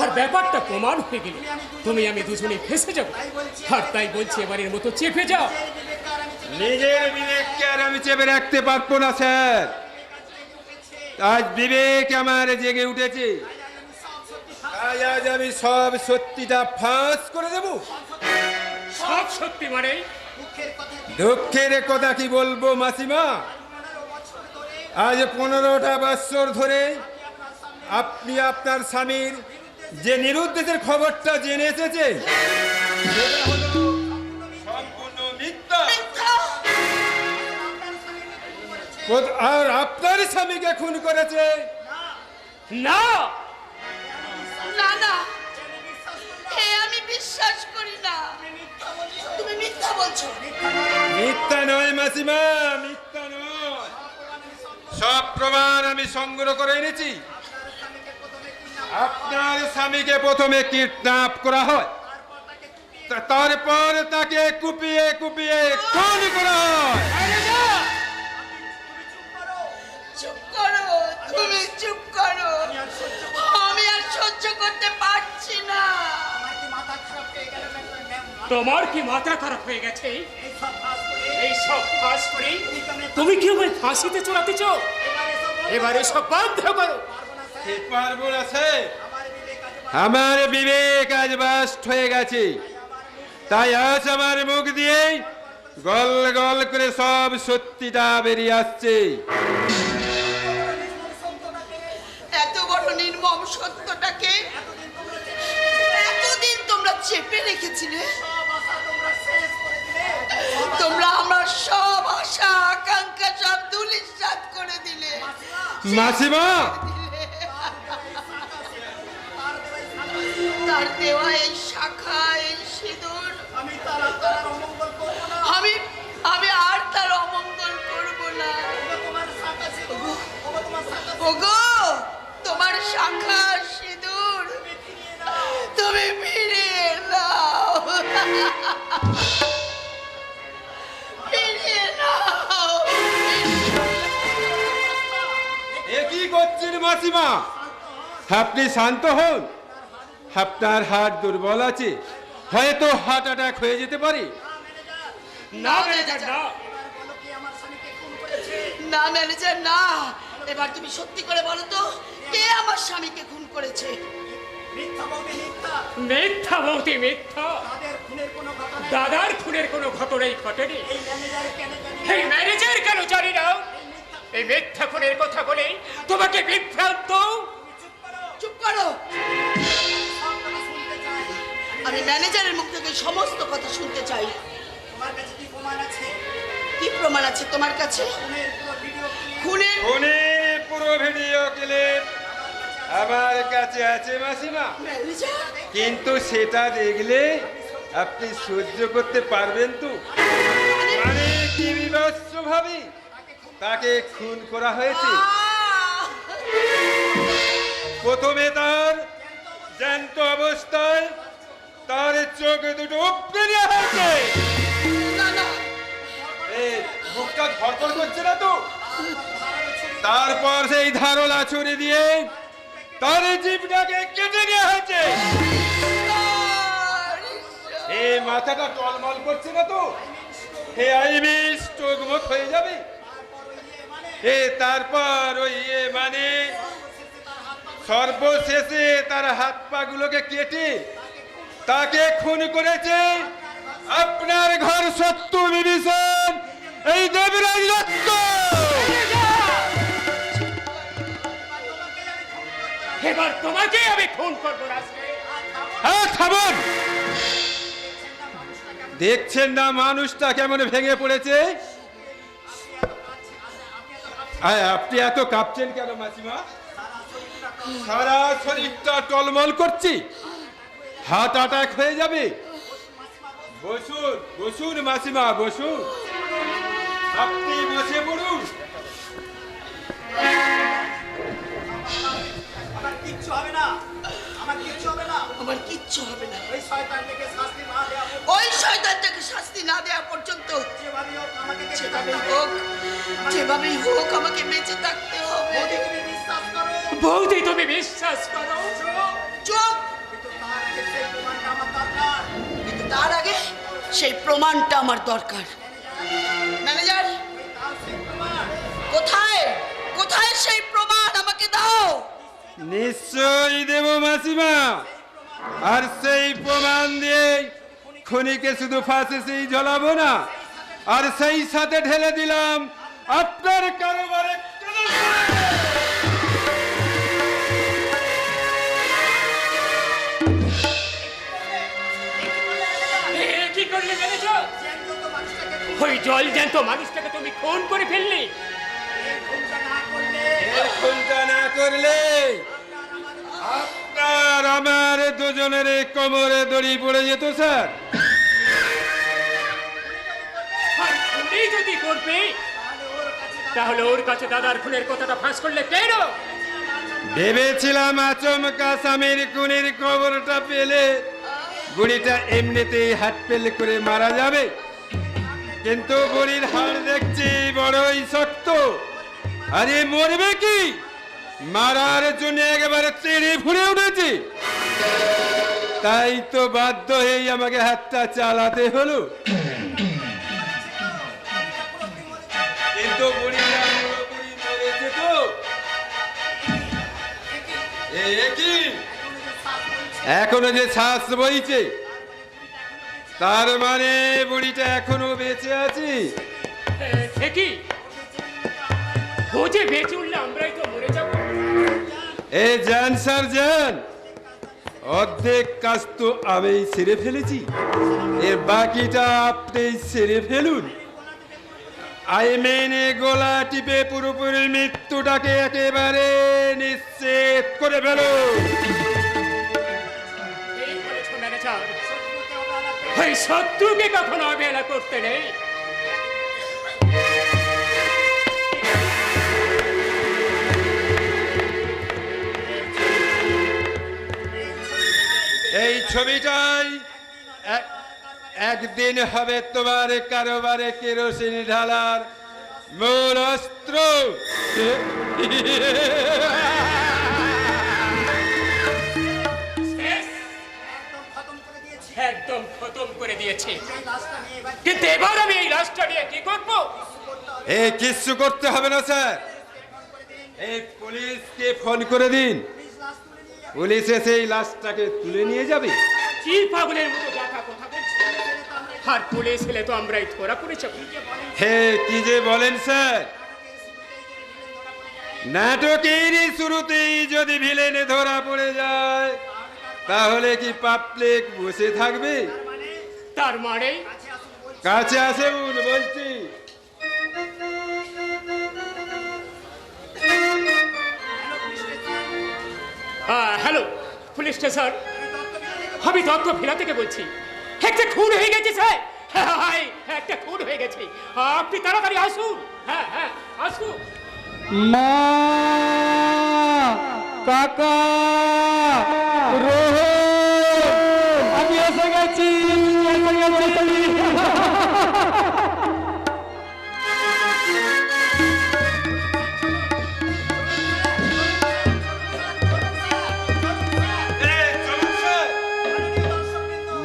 আর ব্যাপারটা প্রমাণ হয়ে গেল তুমি আমি দুজনে ফেসে যাবো, আর তাই বলছি এবারের মতো চেপে যাও। নিজের বিবেককে আর আমি চেপে রাখতে পারবো না স্যার। আজ বিবেক আমার জেগে উঠেছে, তাই আজ আমি সব সত্যিটা ফাঁস করে দেব। সব সত্যি মানে? দুঃখের কথা কি বলবো মাসিমা, আজ 15টা বছর ধরে আপনি আপনার স্বামীর যে নিরুদ্দেশের খবরটা জেনে এসেছে সেটা হলো সম্পূর্ণ মিথ্যা। আর আপনার স্বামীকে খুন করেছে। না না না, আমি বিশ্বাস করি না, তুমি মিথ্যা বলছো। মিথ্যা নয় মাসিমা, মিথ্যা নয়, সব প্রমাণ আমি সংগ্রহ করে এনেছি। আপনার স্বামীকে প্রথমে কিডন্যাপ করা হয়, তারপর তাকে কুপিয়ে কুপিয়ে খুন করা হয়। চুপ করো, তুমি চুপ করো, আমি আর সহ্য করতে পারছি না। তোমার কি মাথা খারাপ হয়ে গেছে? এই সব ফাঁস করে তুমি কি আমায় ফাঁসিতে চড়াতে চাও? এবারে সব বন্ধ করো। পারবো না স্যার, আমার বিবেক আজ বাস্ট হয়ে গেছে, তাই আজ আমার মুখ দিয়ে গল গল করে সব সত্যিটা বেরিয়ে আসছে। এত বড় নির্মম সত্যটাকে এতদিন তোমরা চেপে রেখেছিলে। তোমরা আমার সব আশা আকাঙ্ক্ষা সব ধূলিসাৎ করে দিলে। মাসিমা, তার দেওয়া এই শাখা, এই সিঁদুর, আমি আর তার অমঙ্গল করব না। ওগো, তোমার শাখা সিঁদুর তুমি ফিরিয়ে দাও, ফিরিয়ে দাও। এ কি করছেন মাসিমা? আপনি শান্ত হন, আপনার হার্ট দুর্বল আছে, হয়তো হার্ট অ্যাটাক হয়ে যেতে পারে। না ম্যানেজার না, না ম্যানেজার না, এবার তুমি সত্যি করে বলো তো, কে আমার স্বামীকে খুন করেছে? মিথ্যা বলতে মিথ্যা। দাদার খুনের কোনো ঘটনাই ঘটেনি। এই ম্যানেজার কেন জানি না এই মিথ্যা খুনের কথা বলে তোমাকে বিভ্রান্ত। চুপ করো, আমি ম্যানেজারের মুখ থেকে সমস্ত কথা শুনতে চাই। কি প্রমাণ আছে তোমার কাছে? খুনের খুনের পুরো ভিডিও ক্লিপ আমার কাছে আছে মাসিমা, ম্যানেজার কিন্তু সেটা দেখলে আপনি সহ্য করতে পারবেন তো? মানে কি বিভৎস ভাবে তাকে খুন করা হয়েছে। প্রথমে তার জ্যান্ত অবস্থায় তার চোখ দুটো উপড়ে নেওয়া হয়েছে। না না এই বুকটা ধরপড় করছে না তো? তারপর সেই ধারলা ছুরি দিয়ে তার জিভটাকে কেটে নেওয়া হয়েছে। এই মাথাটা টলমল করছে না তো? হে আইবিস চোখ মুখ হয়ে যাবে। তারপর ওই মানে সর্বশেষে তার হাত পা গুলোকে কেটে তাকে খুন করেছে আপনার ঘর শত্রু বিভীষণ, এই দেবরাজ দত্ত। এবার তোমাকে আমি খুন করবো রাজকে। হ্যাঁ থামুন, দেখছেন না মানুষটা কেমন ভেঙে পড়েছে? আপনি এত কাঁপছেন কেন মাসিমা? সারা শরীরটা টলমল করছি, হার্ট অ্যাটাক হয়ে যাবে। বসুন বসুন মাসিমা বসুন, আপনি বসে পড়ুন। আমার কিচ্ছু হবে না, আমার কিচ্ছু হবে না। আমার কিচ্ছু হবে না। ওই শয়তানটাকে শাস্তি না দেওয়া পর্যন্ত, ওই শয়তানটাকে শাস্তি না দেওয়া পর্যন্ত যেভাবেই হোক আমাকে বেঁচে যেভাবেই থাকতে হোক হবে। যেভাবেই হোক আমাকে বেঁচে থাকতে হবে। বৌদি, তুমি বিশ্বাস করো। বৌদি তুমি বিশ্বাস করো? চুপ! কিন্তু তার আগে সেই প্রমাণটা আমার দরকার। কিন্তু তার আগে সেই প্রমাণটা আমার দরকার। ম্যানেজার তার সেই প্রমাণ কোথায়? কোথায় সেই প্রমাণ? আমাকে দাও। নিশ্চয়ই দেব মাসিমা, আর সেই প্রমাণ দিয়ে খুনিকে শুধু ফাঁসিতেই ঝোলাবো না, আর সেই সাথে ঢেলে দিলাম আপনার কারোবারে। কি করলে ম্যানেজার? ওই জল জ্যান্ত মানুষটাকে তুমি খুন করে ফেললে। এর খুনটা না করলে আপনার আমার দুজনের কোমরে দড়ি পড়ে যেত স্যার। আর খুনি যদি করবে তাহলে ওর কাছে দাদার খুনের কথাটা ফাঁস করলে কেন? ভেবেছিলাম আচমকা স্বামীর খুনির খবরটা পেলে বুড়িটা এমনিতেই হাত পেলে করে মারা যাবে, কিন্তু বুড়ির হাড় দেখছি বড়ই শক্ত। আরে মরবে কি, মারার জন্য একেবারে তেড়ে ফুড়ে উঠেছে। তাই তো বাধ্য হয়েই আমাকে হাতটা চালাতে হলো। কিন্তু বুড়িটা পুরোপুরি মরেছে তো? কি এখনো যে শ্বাস বইছে, তার মানে বুড়িটা এখনো বেঁচে আছে। কি ও যে বেঁচে উঠলে আমরাই তো মরে যাবো। এ জান স্যার জান, অর্ধেক কাজ তো আমি সেরে ফেলেছি, এর বাকিটা আপনি সেরে ফেলুন। আই মেনে গলা টিপে পুরোপুরি মৃত্যুটাকে একেবারে নিশ্চিত করে ফেলুন। এই বলেছো ম্যানেজার, ওই শত্রুকে কখনো অবহেলা করতে নেই। এই ছবিটাই একদিন হবে তোমার কারোবারে কেরোসিন ঢালার মূল অস্ত্র। একদম খতম করে দিয়েছে, কিন্তু এবার আমি এই লাশটা নিয়ে কি করবো? এই কিচ্ছু করতে হবে না স্যার, এই পুলিশকে ফোন করে দিন, পুলিশ এসে এই লাশটাকে তুলে নিয়ে যাবে। কি পাগলের মতো কথা কথা বলছো? আর পুলিশ এলে তো আমরাই ধরা পড়ে যাবো। হে কি যে বলেন স্যার, নাটকের শুরুতেই যদি ভিলেনে ধরা পড়ে যায় তাহলে কি পাবলিক বসে থাকবে? তার মানে কাছে আসুন বলছি। হ্যালো পুলিশ স্টেশন, আমি দত্ত ভিলা থেকে বলছি। একটা খুন হয়ে গেছে স্যার, হ্যাঁ একটা খুন হয়ে গেছে, আপনি তাড়াতাড়ি আসুন। হ্যাঁ হ্যাঁ আসুন। মা, কাকা, রোহন, আমি এসে গেছি,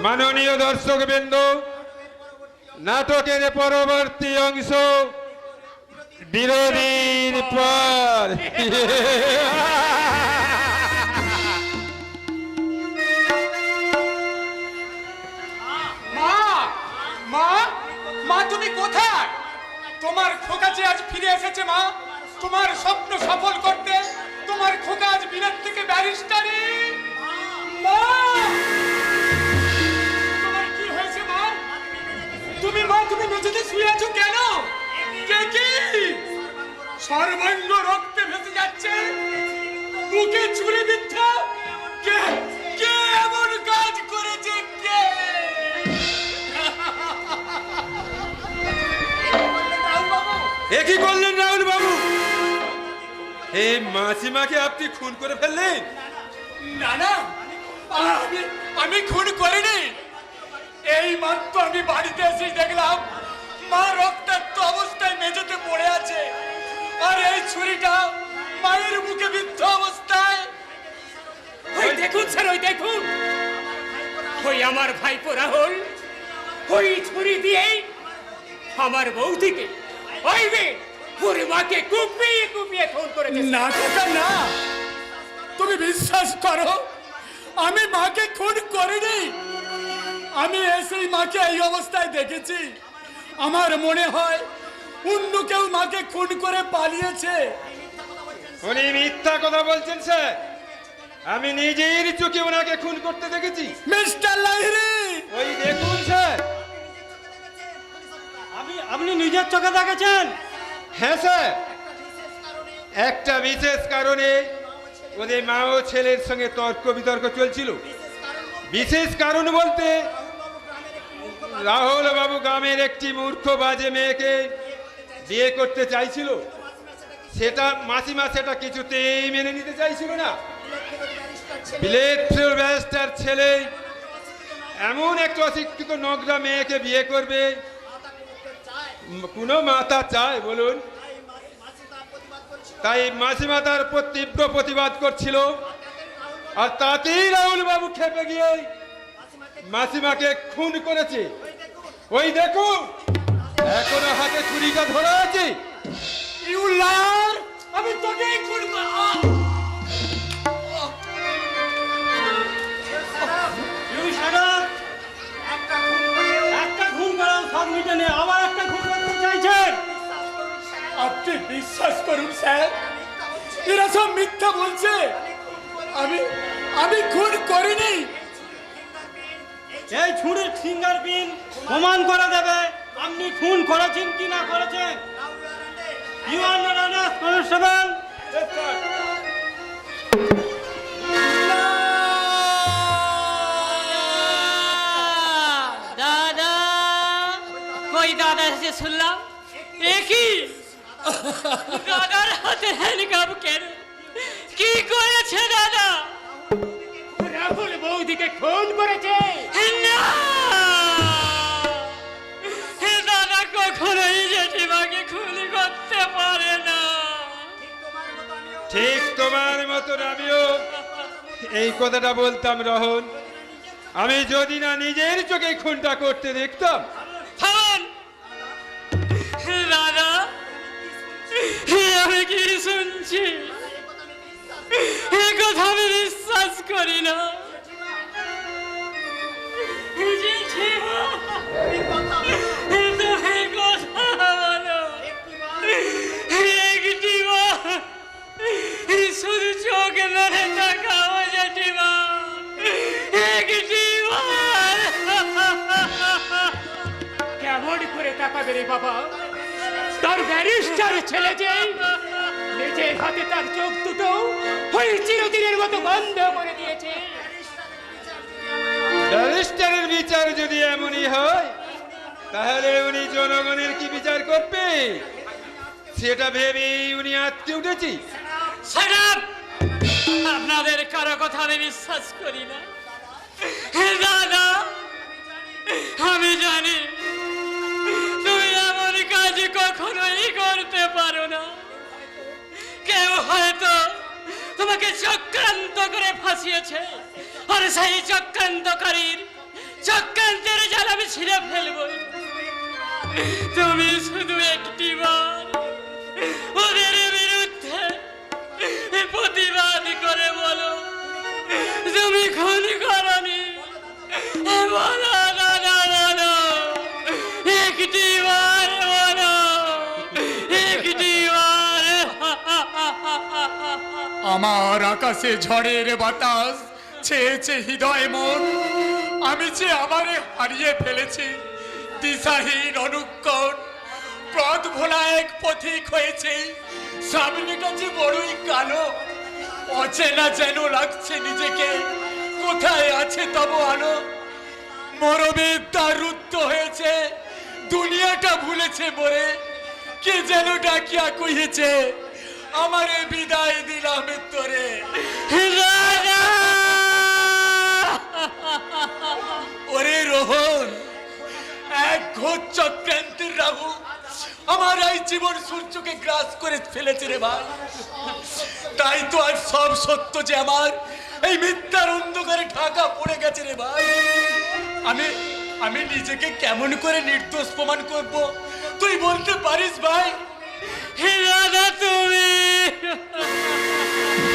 মাননীয় দর্শকবৃন্দ, নাটকের পরবর্তী অংশ বিরোধীর পর। মা, মা, মা তুমি কোথায়? তোমার খোকা যে আজ ফিরে এসেছে মা, তোমার স্বপ্ন সফল করতে। তোমার খোকা আজ বিলেত থেকে ব্যারিস্টারি। মা, তোমার কি হয়েছে মা? তুমি মেঝেতে শুয়ে আছো কেন? কে কি? সর্বাঙ্গ রক্তে ভেসে যাচ্ছে, মুখে ছুরি বিদ্ধ। কে কে এমন কাজ করেছে? কে? এ কি করলেন রাহুল বাবু? এই মাসিমাকে আপনি খুন করে ফেললেন? না না, আমি খুন করিনি। এই মাত্র আমি বাড়িতে এসে দেখলাম মা রক্তাক্ত অবস্থায় মেঝেতে পড়ে আছে, আর এই ছুরিটা মায়ের মুখে বিদ্ধ অবস্থায়। ওই দেখুন স্যার, ওই দেখুন, ওই আমার ভাইপো রাহুল ওই ছুরি দিয়ে আমার বৌদিকে, ওই মেয়ে ওর মাকে কুপিয়ে কুপিয়ে খুন করেছে। না কাকা না, তুমি বিশ্বাস করো, আমি মাকে খুন করিনি। আমি এসেই মাকে এই অবস্থায় দেখেছি। আমার মনে হয় অন্য কেউ মাকে খুন করে পালিয়েছে। উনি মিথ্যা কথা বলছেন স্যার, আমি নিজের চোখে ওনাকে খুন করতে দেখেছি। মিস্টার লাহিড়ী, ওই দেখুন স্যার। আপনি নিজের চোখে দেখেছেন? হ্যাঁ স্যার, একটা বিশেষ কারণে ওদের মা ও ছেলের সঙ্গে তর্ক বিতর্ক চলছিল। বিশেষ কারণ বলতে রাহুল বাবু গ্রামের একটি মূর্খ বাজে মেয়েকে বিয়ে করতে চাইছিল। সেটা মাসিমা সেটা কিছুতেই মেনে নিতে চাইছিল না। বিলেত ব্যারিস্টার ছেলে এমন একটা অশিক্ষিত নোংরা মেয়েকে বিয়ে করবে, কোনো মাতা চায় বলুন? তাই মাসিমা তার উপর তীব্র প্রতিবাদ করছিল, আর তাতেই রাহুল বাবু খেপে গিয়ে মাসিমাকে খুন করেছে। ওই দেখুন, এখনো হাতে ছুরিটা ধরা আছে। ইউ লায়ার, আমি তোকেই খুন করব। একটা খুন করার সব মিটে নিয়ে আবার একটা খুন করতে চাইছেন? আপনি বিশ্বাস করুন স্যার, এরা সব মিথ্যা বলছে। আমি খুন করিনি। এই ছুরির ফিঙ্গারপ্রিন্ট প্রমাণ করে দেবে আপনি খুন করেছেন কি না করেছেন। You are not honours constable. দাদা, কই দাদা এসে শুনলাম? একই দাদার হাতে হ্যান্ডকাপ কেন? কি করেছে দাদা? রাহুল বৌদিকে খুন করেছে। না, দাদা কখনোই জেঠিমাকে খুন করতে পারে না। ঠিক তোমার মতন আমিও এই কথাটা বলতাম রহন। আমি যদি না নিজের চোখে খুনটা করতে দেখতাম। থামুন দাদা, আমি কি শুনছি? এ কথা আমি বিশ্বাস করি না। জেঠিমা, তুমি কথা বলো। জেঠিমা, শুধু চোখ মেরে তাকাও জেঠিমা। কেমন করে তাকাবে রে বাবা? তার ব্যারিস্টার ছেলে যে নিজের হাতে তার চোখ দুটো ওই চির চিরদিনের মতো বন্ধ করে দিয়েছে। ব্যারিস্টারের বিচার যদি এমনই হয়, তাহলে উনি জনগণের কি বিচার করবে সেটা ভেবেই উনি আটকে উঠেছি। Shut up! আপনাদের কারো কথা আমি বিশ্বাস করি না। দাদা, আমি জানি তুমি এমন কাজ কখনোই করতে পারো না। কেউ হয়তো তোমাকে চক্রান্ত করে ফাঁসিয়েছে, আর সেই চক্রান্তকারীর চক্রান্তের জাল আমি ছিঁড়ে ফেলবো। তুমি শুধু একটিবার ওদের বিরুদ্ধে প্রতিবাদ করে বলো তুমি খুন করনি। বলো দাদা, বলো একটিবার, বলো একটিবার। আমার আকাশে ঝড়ের বাতাস ছেয়েছে হৃদয় মন। আমি যে আমারে হারিয়ে ফেলেছি, দিশাহীন অনুক্ষণ পথ ভোলা এক পথিক হয়েছে। সামনেটা যে বড়ই কালো, অচেনা যেন লাগছে নিজেকে। কোথায় আছে তব আলো? মরমের দ্বার রুদ্ধ হয়েছে, দুনিয়াটা ভুলেছে মোরে। কে যেন ডাকিয়া কহিয়েছে, আমারে বিদায় দিলাম তোরে। ওরে রোহন, এক ঘোর চক্রান্তের রাহু আমার এই জীবন সূর্যকে গ্রাস করে ফেলেছে রে ভাই। তাই তো আর সব সত্য যে আমার এই মিথ্যার অন্ধকারে ঢাকা পড়ে গেছে রে ভাই। আমি নিজেকে কেমন করে নির্দোষ প্রমাণ করব তুই বলতে পারিস ভাই? দাদা তুমি,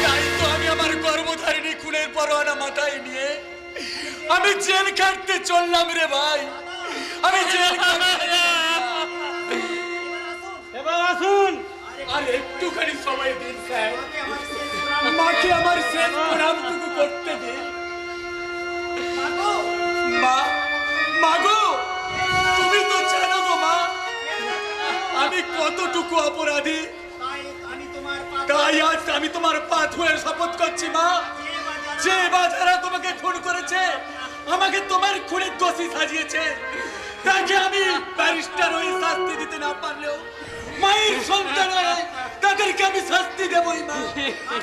তাই তো আমি আমার গর্ভধারিণী খুনের পরোয়ানা মাথায় নিয়ে আমি জেল কাটতে চললাম রে ভাই। আমি জেল এবার আসুন। আর একটুখানি সময় দিন স্যার, মাকে আমার শেষ প্রণামটুকু করতে দিন। মা, মাগো, তুমি তো জানো গো মা আমি কতটুকু অপরাধী। তাই আজ আমি তোমার পা ধুয়ে শপথ করছি মা, যে বাজারা তোমাকে খুন করেছে, আমাকে তোমার খুনের দোষী সাজিয়েছে, তাকে আমি ব্যারিস্টার হয়ে শাস্তি দিতে না পারলেও মায়ের সন্তান হয়ে তাদেরকে আমি শাস্তি দেবই মা।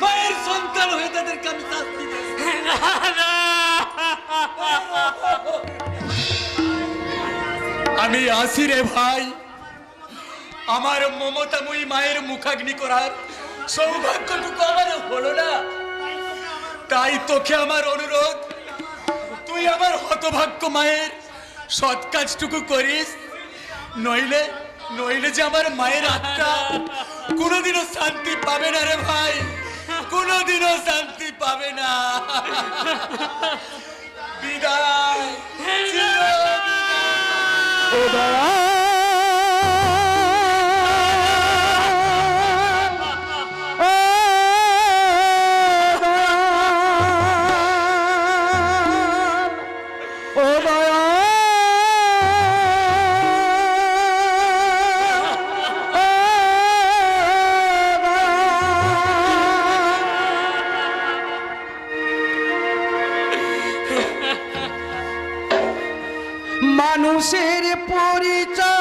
মায়ের সন্তান হয়ে তাদেরকে আমি শাস্তি দেব। আমি আসি রে ভাই, আমার মমতাময়ী মায়ের মুখাগ্নি করার সৌভাগ্যটুকু আমার হলো না। তাই তোকে আমার অনুরোধ, তুই আমার হতভাগ্য মায়ের সৎ কাজটুকু করিস, নইলে নইলে যে আমার মায়ের আত্মা কোনোদিনও শান্তি পাবে না রে ভাই, কোনোদিনও শান্তি পাবে না। বিদায়, মানুষের পরিচয়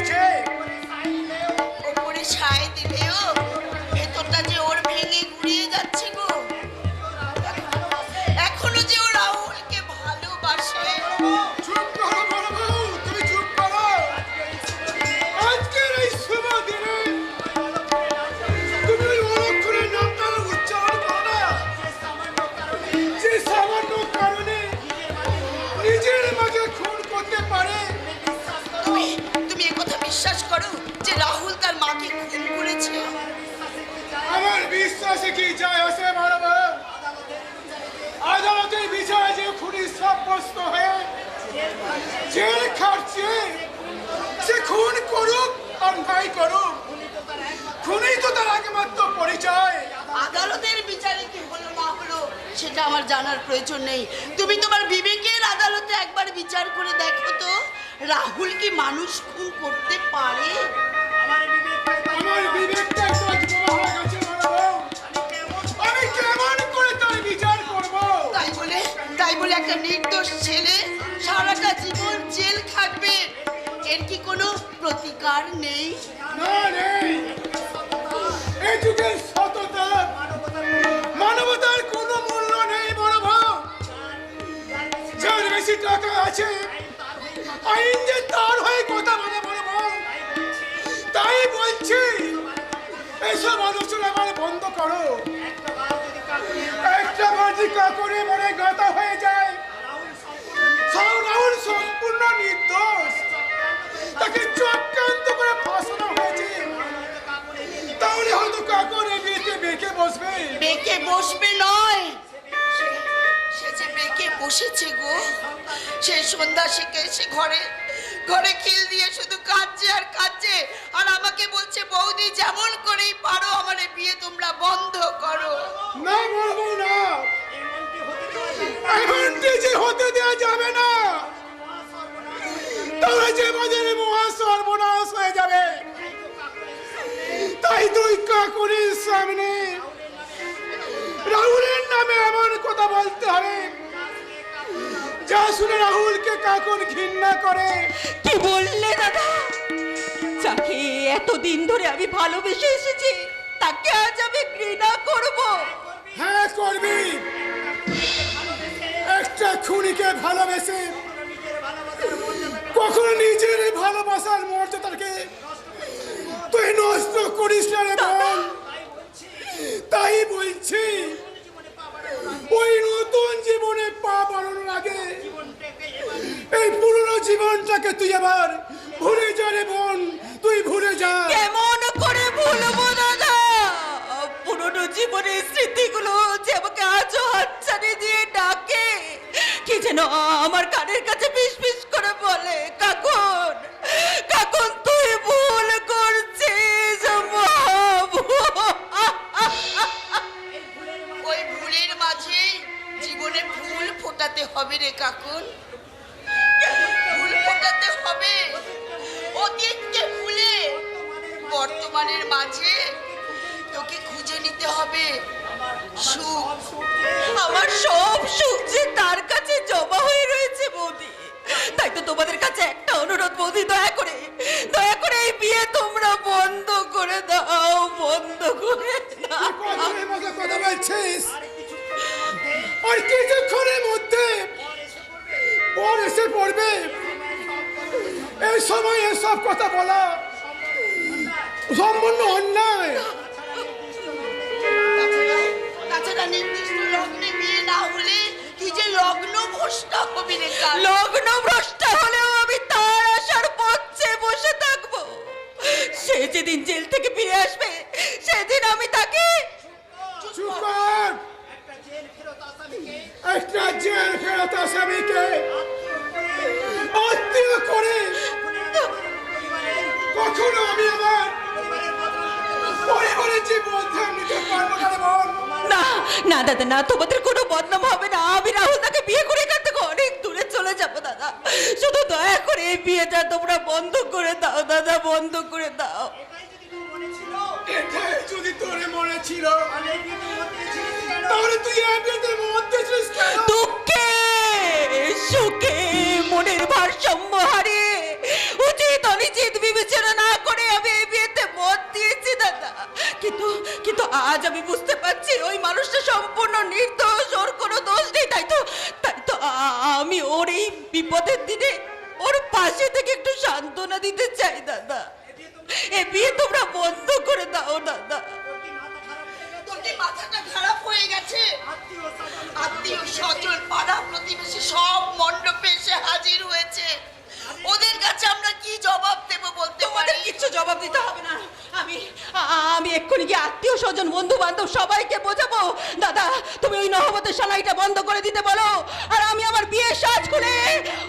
গেছে। ওপরে ছাই দিলেও ভেতরটা যে ওর ভেঙে গুড়িয়ে যাচ্ছে গো। এখনো যে ও রাহুলকে ভালোবাসে। চুপ করো বড় বউ, তুমি চুপ করো। আজকের এই শুভ দিনে তুমি ওই অলক্ষণের নামটা উচ্চারণ করো না, যে সামান্য কারণে নিজের মাকে খুন করতে পারে। তুমি একথা বিশ্বাস করো যে রাহুল তার মাকে খুন করেছে? আমার বিশ্বাসে কি যায় আসে বড় বউ? আদালতের বিচারে যে খুনি সাব্যস্ত হয়ে জেল খাটছে, সে খুন করুক আর নাই করুক, খুনি তো তার একমাত্র পরিচয়। আদালতের বিচারে কি হলো না হলো সেটা আমার জানার প্রয়োজন নেই। তুমি তোমার বিবেকের আদালতে একবার বিচার করে দেখো তো, রাহুল কি মানুষ খুন করতে পারে? আমার বিবেকটা একটু বোমা হয়ে গেছে বড় বউ। আমি কেমন করে তার বিচার করব? তাই বলে একটা নির্দোষ ছেলে সারাটা জীবন জেল খাটবে, এর কি কোনো প্রতিকার নেই? না নেই। এই যুগের সততা মানবতার কোনো মূল্য নেই বড় বউ। যার বেশি টাকা আছে আইন যে তার হয়ে কথা বলে বড় বউ। তাই বলছি এসব আলোচনা আমার বন্ধ করো। একটা বাজি কাকুরে মনে গাঁথা হয়ে যায়, রাহুল সম্পূর্ণ নির্দোষ, তাকে চক্রান্ত করে ফাঁসানো হয়েছে। তাহলে হয়তো কাকুরে বিয়েতে বেঁকে বসবে। বেঁকে বসবে নয়, সে যে বেঁকে বসেছে গো। সে সন্ধ্যা শিখে এসে ঘরে খিল দিয়ে শুধু কাঁদছে আর কাঁদছে, আর আমাকে বলছে বৌদি যেমন করেই পারো আমার এই বিয়ে তোমরা বন্ধ করো। না বলবো না, এমনটি যে হতে দেওয়া যাবে না, তাহলে যে বাজারে মহা সর্বনাশ হয়ে যাবে। তাই তুই কাকুরির সামনে রাহুলের নামে এমন কথা বলতে হবে যা শুনে রাহুলকে কাকুর ঘৃণা করে। কি বললে দাদা? যাকে এতদিন ধরে আমি ভালোবেসে এসেছি তাকে আজ আমি ঘৃণা করব? হ্যাঁ করবি। একটা খুনিকে ভালোবেসে কখনো নিজের ভালোবাসার মর্যাদাকে তুই নষ্ট করিস না রে বোন। তাই বলছি ওই নতুন জীবনে পা বাড়ানোর আগে এই পুরনো জীবনটাকে তুই আবার ভুলে যা রে বোন, তুই ভুলে যা। কেমন করে ভুলবো দাদা? পুরনো জীবনের স্মৃতিগুলো যে আমাকে আজও হাতছানি দিয়ে ডাকে, কি যেন আমার কানের কাছে ফিস ফিস করে বলে, কাকুন কাকুন তুই ভুল করছিস। ওই ভুলের মাঝে জীবনে ফুল ফোটাতে হবে রে কাকুন, ফুল ফোটাতে হবে। অতীতকে ভুলে বর্তমানের মাঝে তোকে খুঁজে নিতে হবে সুখ। আমার সব সুখ যে তার কাছে জমা হয়ে রয়েছে বৌদি। তাই তো তোমাদের কাছে একটা অনুরোধ বৌদি, দয়া করে এই বিয়ে তোমরা বন্ধ করে দাও, বন্ধ করে দাও। কথার মতো কথা বলছিস, আর কিছুক্ষণের মধ্যে পর এসে পড়বে। এই সময় এসব কথা বলা সম্পূর্ণ অন্যায়। তাছাড়া নির্দিষ্ট লগ্নে বিয়ে না হলে তুই যে লগ্ন ভ্রষ্টা হবি রে কাল। লগ্ন ভ্রষ্টা হলেও আমি তার আশার পথে বসে থাকবো। সে যেদিন জেল থেকে ফিরে আসবে সেদিন আমি তাকে চুপ কর। একটা জেল ফেরত আসামিকে আত্মীয় করে কখনো আমি আমার পরিবারের যে বন্ধন নিতে পারবো না রে বোন। না না দাদা না, তোমাদের কোনো বদনাম হবে না। আমি রাহুল তাকে বিয়ে করে এখান থেকে অনেক দূরে চলে যাবো দাদা। শুধু দয়া করে এই বিয়েটা তোমরা বন্ধ করে দাও দাদা, বন্ধ করে দাও। এটাই যদি তোরে মনে ছিল তাহলে তুই এমনিতে মধ্যে ছিলিস কেন? দুঃখে সুখে মনের ভারসাম্য হারিয়ে উচিত অনিচিত বিবেচনা আজ আমি বুঝতে পারছি ওই মানুষটা সম্পূর্ণ নির্দোষ, ওর কোনো দোষ নেই। তাই তো আমি ওর এই বিপদের দিনে ওর পাশে থেকে একটু সান্ত্বনা দিতে চাই দাদা। এ বিয়ে তোমরা বন্ধ করে দাও দাদা। তোর কি মাথাটা খারাপ হয়ে গেছে? আত্মীয় স্বজন পাড়া প্রতিবেশী সব মণ্ডপে এসে হাজির হয়েছে, ওদের কাছে আমরা কি জবাব দেব বলতে তোমাদের পারি? কিচ্ছু জবাব দিতে হবে না। আমি এক্ষুনি গিয়ে আত্মীয় স্বজন বন্ধু বান্ধব সবাইকে বোঝাবো। দাদা তুমি ওই নহবতের সালাইটা বন্ধ করে দিতে বলো, আর আমি আমার বিয়ের সাজ খুলে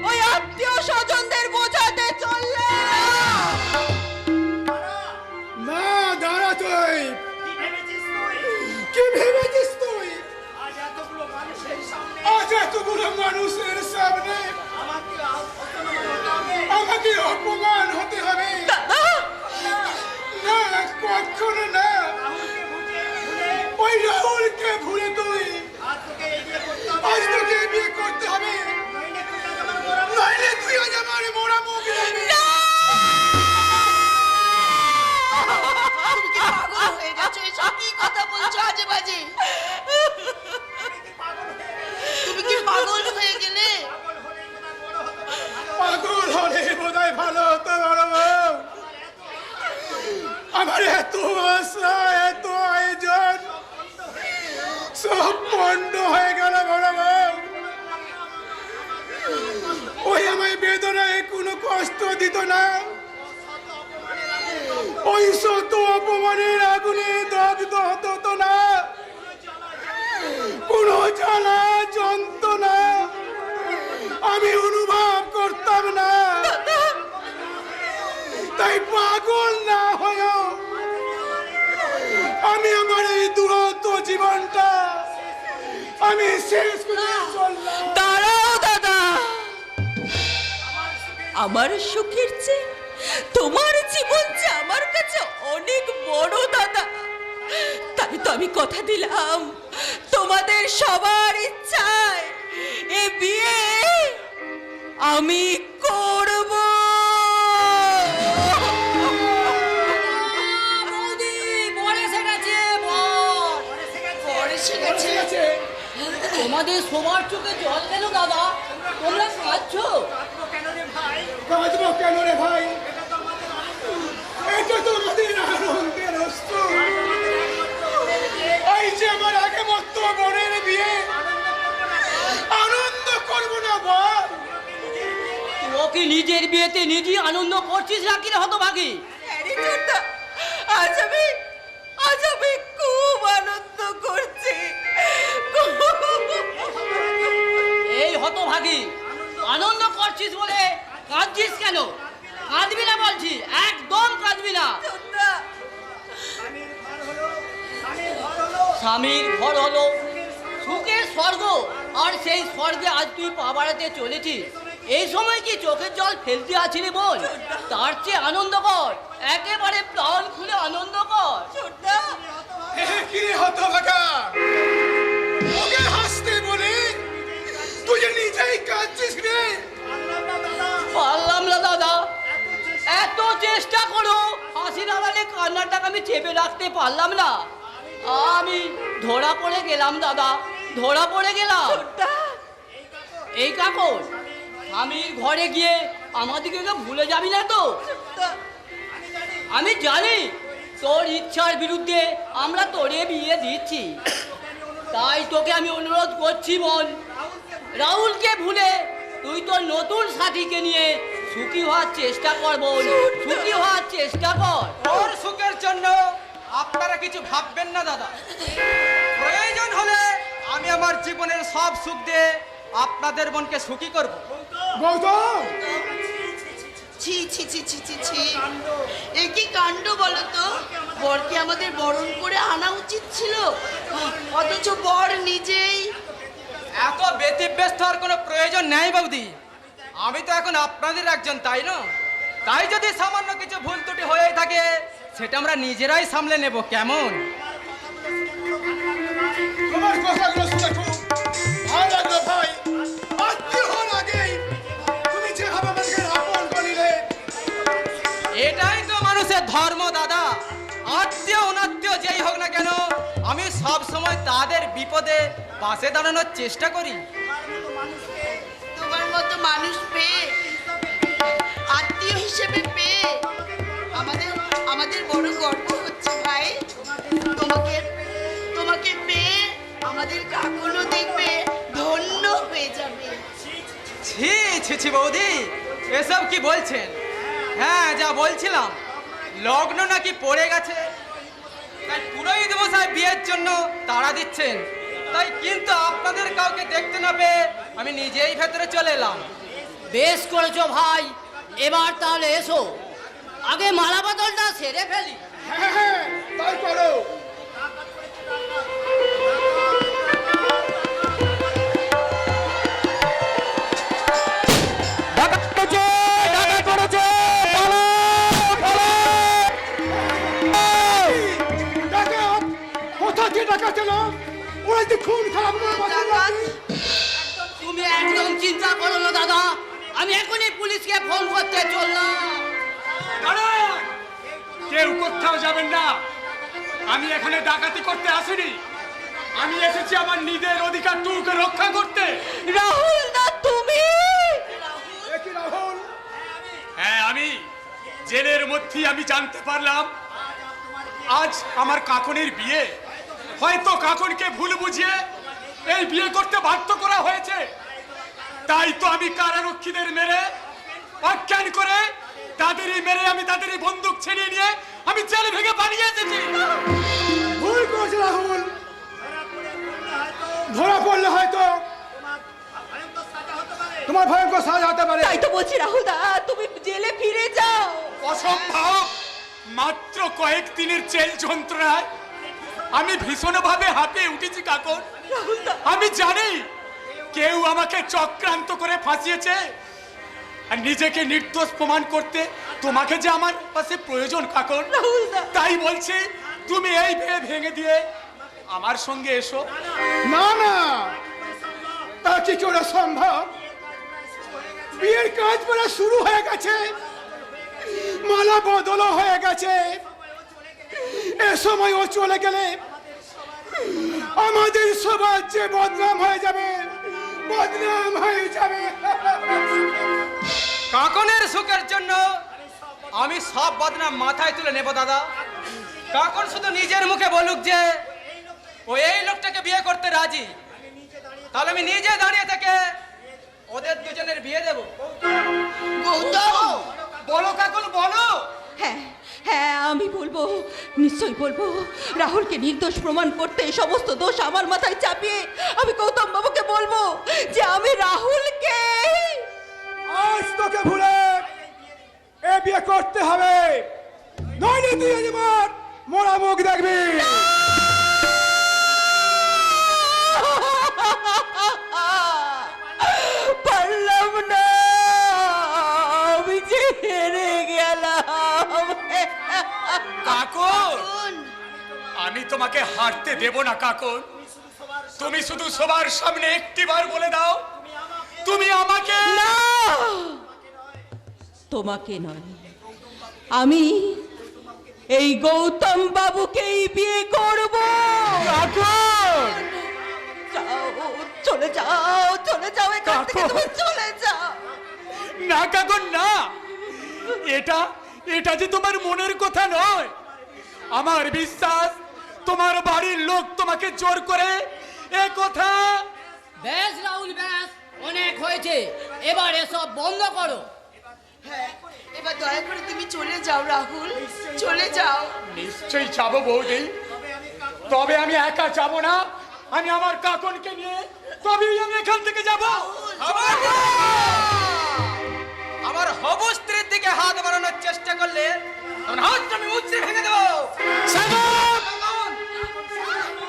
ওই আত্মীয় স্বজনদের বোঝাতে চললাম। না দাঁড়া, তুই কি ভেবেছিস তুই? কি ভেবেছিস তুই? আজ এতগুলো মানুষের সামনে আজ এতগুলো মানুষের সামনে আমাকে অপমান হতে হবে? দাদা না, কখনো না। ওই রাহুলকে ভুলে তুই আজ তোকে এই বিয়ে করতে হবে। আজ তোকে বিয়ে করতে হবে, নইলে তুই আজ আমার মোড়া মুখ দেখবি। তুমি কি পাগল হয়ে গেছো? এসব কি কথা বলছো আজে বাজে? তুমি কি পাগল হয়ে গেলে? পাগল হলে বোধহয় ভালো হতো বড় বউ। আমার এত আশা, এত আয়োজন সব পণ্ড হয়ে গেল বড় বউ। ওই আমায় বেদনায় কোনো কষ্ট দিত না, ওই শত অপমানের আগুনে দগ্ধ হতো না, কোনো জ্বালা যন্ত্রণা আমি অনুভব করতাম না। তাই পাগল না হয়েও আমি আমার এই দুরন্ত জীবনটা আমি শেষ করে চললাম। দাঁড়াও দাদা, আমার সুখের চেয়ে তোমার জীবন যে আমার কাছে অনেক বড় দাদা। তাই তো আমি কথা দিলাম তোমাদের সবার ইচ্ছায় এ বিয়ে আমি করব। পরে সে গেছে। তোমাদের সবার চোখে জল কেন দাদা? তোমরা কাঁদছো? কাঁদবো কেন রে ভাই? এটা তো আমাদের আনন্দের অস্ত্র। এই যে আমার আগে মতো বোনের বিয়ে, আনন্দ করবো না বল? ও কি নিজের বিয়েতে নিজেই আনন্দ করছিস নাকি রে হতভাগী? আরে ছোট্টা, আজ আমি খুব আনন্দ করছি। এই হতভাগী, আনন্দ করছিস বলে কাঁদছিস কেন? কাঁদবি না বলছি, একদম কাঁদবি না। ছোট্টা, স্বামীর ঘর হলো সুখের স্বর্গ, আর সেই স্বর্গে আজ তুই পা বাড়াতে চলেছিস। এই সময় কি চোখের জল ফেলতে আছিলি বল? তার চেয়ে আনন্দ কর, একেবারে প্রাণ খুলে আনন্দ কর। ছোট্টা, কি রে হতভাগা, ওকে হাসতে বলে তুই যে নিজেই কাঁদছিস রে। পারলাম না দাদা, এত চেষ্টা করো হাসির আড়ালে কান্নাটাকে আমি চেপে রাখতে পারলাম না। আমি ধরা পড়ে গেলাম দাদা, ধরা পড়ে গেলাম। ছোট্টা, এই কাকর, স্বামীর ঘরে গিয়ে আমাদেরকে তো ভুলে যাবি না তো? ছোট্টা, আমি জানি তোর ইচ্ছার বিরুদ্ধে আমরা তোরে বিয়ে দিচ্ছি, তাই তোকে আমি অনুরোধ করছি বোন, রাহুলকে ভুলে তুই তোর নতুন সাথীকে নিয়ে সুখী হওয়ার চেষ্টা কর বোন, সুখী হওয়ার চেষ্টা কর। ওর সুখের জন্য আপনারা কিছু ভাববেন না দাদা। প্রয়োজন হলে আমি আমার জীবনের সব সুখ দিয়ে আপনাদের বোনকে সুখী করব। গৌতম, ছি ছি ছি ছি ছি ছি, এ কি কাণ্ড বলো তো? বরকে আমাদের বরণ করে আনা উচিত ছিল, অথচ বর নিজেই। এত ব্যতিব্যস্ত হওয়ার কোনো প্রয়োজন নেই বৌদি। আমি তো এখন আপনাদের একজন, তাই না? তাই যদি সামান্য কিছু ভুল ত্রুটি হয়ে থাকে সেটা আমরা নিজেরাই সামলে নেব, কেমন? তোমার কথাগুলো শুনে খুব ভালো লাগলো ভাই। আত্মীয় হওয়ার আগেই তুমি যেভাবে আমাদেরকে আপন করলে, এটাই তো মানুষের ধর্ম দাদা। আত্মীয় অনাত্মীয় যেই হোক না কেন, সব সময় তাদের বিপদে পাশে দাঁড়ানোর চেষ্টা করি। তোমার মতো মানুষ পেয়ে, আত্মীয় হিসেবে পেয়ে আমাদের আমাদের বড় গর্ব হচ্ছে ভাই। তোমাকে তোমাকে পেয়ে আমাদের কাকুনও দেখবে ধন্য হয়ে যাবে। ছি ছি ছি বৌদি, এসব কি বলছেন? হ্যাঁ, যা বলছিলাম, লগ্ন নাকি পড়ে গেছে, তাই পুরোহিত মশাই বিয়ের জন্য তাড়া দিচ্ছেন। তাই কিন্তু আপনাদের কাউকে দেখতে না পেয়ে আমি নিজেই ভেতরে চলে এলাম। বেশ করেছো ভাই, এবার তাহলে এসো, আগে মালা বদলটা সেরে ফেলি। হ্যাঁ, তাই করো। তুমি একদম চিন্তা করো না দাদা, আমি এখনই পুলিশকে ফোন করতে চললাম। দাঁড়ান! কেউ কোথাও যাবেন না। আমি এখানে ডাকাতি করতে আসিনি, আমি এসেছি আমার নিজের অধিকারটুকুকে রক্ষা করতে। রাহুল না তুমি? রাহুল? হ্যাঁ, আমি জেলের মধ্যেই আমি জানতে পারলাম আজ আমার কাকনের বিয়ে। হয়তো কাকনকে ভুল বুঝিয়ে এই বিয়ে করতে বাধ্য করা হয়েছে। তাই তো আমি কারারক্ষীদের মেরে, অজ্ঞান করে তাদেরই মেরে, আমি তাদেরই বন্দুক ছেড়িয়ে নিয়ে আমি জেল ভেঙে পালিয়ে এসেছি। ভুল করেছে রাহুল, ধরা পড়লে হয়তো তোমার ভয়ঙ্কর সাজা হতে পারে। তাই তো বলছি রাহুল দা, তুমি জেলে ফিরে যাও। অসম্ভব! মাত্র কয়েক দিনের জেল যন্ত্রণায় আমি ভীষণভাবে হাঁপিয়ে উঠেছি কাকন। আমি জানি কেউ আমাকে চক্রান্ত করে ফাঁসিয়েছে, আর নিজেকে নির্দোষ প্রমাণ করতে তোমাকে যে আমার পাশে প্রয়োজন কাকন। তাই বলছি, তুমি এই বিয়ে ভেঙে দিয়ে আমার সঙ্গে এসো। না না, তা কি করে সম্ভব? বিয়ের কাজ বলা শুরু হয়ে গেছে, মালা বদলও হয়ে গেছে। এ সময় ও চলে গেলে আমাদের সমাজ যে বদনাম হয়ে যাবে, বদনাম হয়ে যাবে। কাকনের সুখের জন্য আমি সব বদনাম মাথায় তুলে নেব দাদা। কাকন শুধু নিজের মুখে বলুক যে ও এই লোকটাকে বিয়ে করতে রাজি, তাহলে আমি নিজে দাঁড়িয়ে থেকে ওদের দুজনের বিয়ে দেব। গৌতম, বলো কাকন, বলো। হ্যাঁ হ্যাঁ, আমি বলবো, নিশ্চয়ই বলবো। রাহুলকে নির্দোষ প্রমাণ করতে সমস্ত দোষ আমার মাথায় চাপিয়ে আমি গৌতম বাবুকে বলবো যে আমি রাহুলকে। আজ তোকে ভুলে এ বিয়ে করতে হবে, নইলে তুই আমার মোরা মুখ দেখবি। পারলাম না, আমি যে হেরে গেলাম। কাকন, আমি তোমাকে হারতে দেব না কাকন। তুমি শুধু সবার সামনে একটিবার বলে দাও, তুমি আমাকে। না, তোমাকে নয়, আমি এই গৌতম বাবুকেই বিয়ে করব। যাও, চলে যাও, চলে যাও এখান থেকে, তুমি চলে যাও। না কাকন না, এটা যে তোমার মনের কথা নয়। আমার বিশ্বাস তোমার বাড়ির লোক তোমাকে জোর করে এ কথা। বেশ রাহুল, বেশ, অনেক হয়েছে, এবার এসব বন্ধ করো। হ্যাঁ, এবার দয়া করে তুমি চলে যাও রাহুল, চলে যাও। নিশ্চয়ই যাবো বৌদি, তবে আমি একা যাব না, আমি আমার কাকনকে নিয়ে তবেই আমি এখান থেকে যাব। আমার হবু স্ত্রীর দিকে হাত বাড়ানোর চেষ্টা করলে তখন হাতটা আমি উচ্চে ভেঙে দেবো।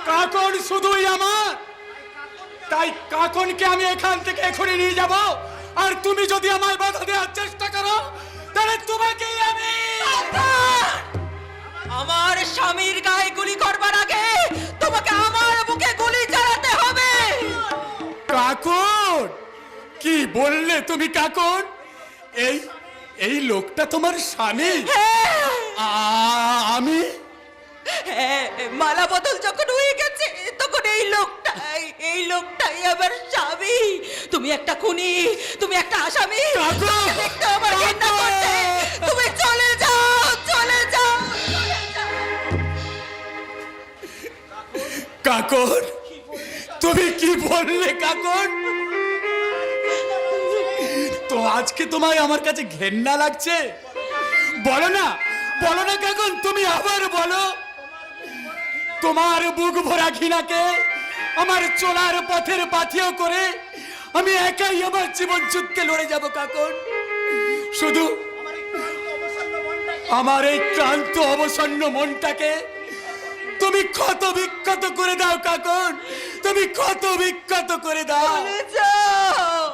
কাকন শুধুই আমার, তাই কাকনকে আমি এখান থেকে এখনই নিয়ে যাব। আর তুমি যদি আমায় বাধা দেওয়ার চেষ্টা করো, তাহলে তোমাকেই আমি। আমার স্বামীর গায়ে গুলি করবার আগে তোমাকে আমার বুকে গুলি চালাতে হবে। কাকন, কি বললে তুমি কাকন? এই লোকটা তোমার স্বামী? হ্যাঁ, আমি? হ্যাঁ, মালা বদল যখন হয়ে গেছে এই লোকটাই আমার স্বামী। তুমি একটা খুনি, তুমি একটা আসামি। তোমাকে দেখতে আমার ঘৃণা করছে। তুমি চলে যাও, চলে যাও, চলে যাও। কাকন, তুমি কি বললে কাকন? তো আজকে তোমায় আমার কাছে ঘেন্না লাগছে? বলো না, বলো না কাকন, তুমি আবার বলো। তোমার বুক ভরা ঘৃণাকে আমার চলার পথের পাথেয় করে আমি একাই আমার জীবন যুদ্ধে লড়ে যাব কাকন। শুধু আমার এই ক্লান্ত অবসন্ন মনটাকে তুমি ক্ষত বিক্ষত করে দাও কাকন, তুমি ক্ষত বিক্ষত করে দাও। চলে যাও,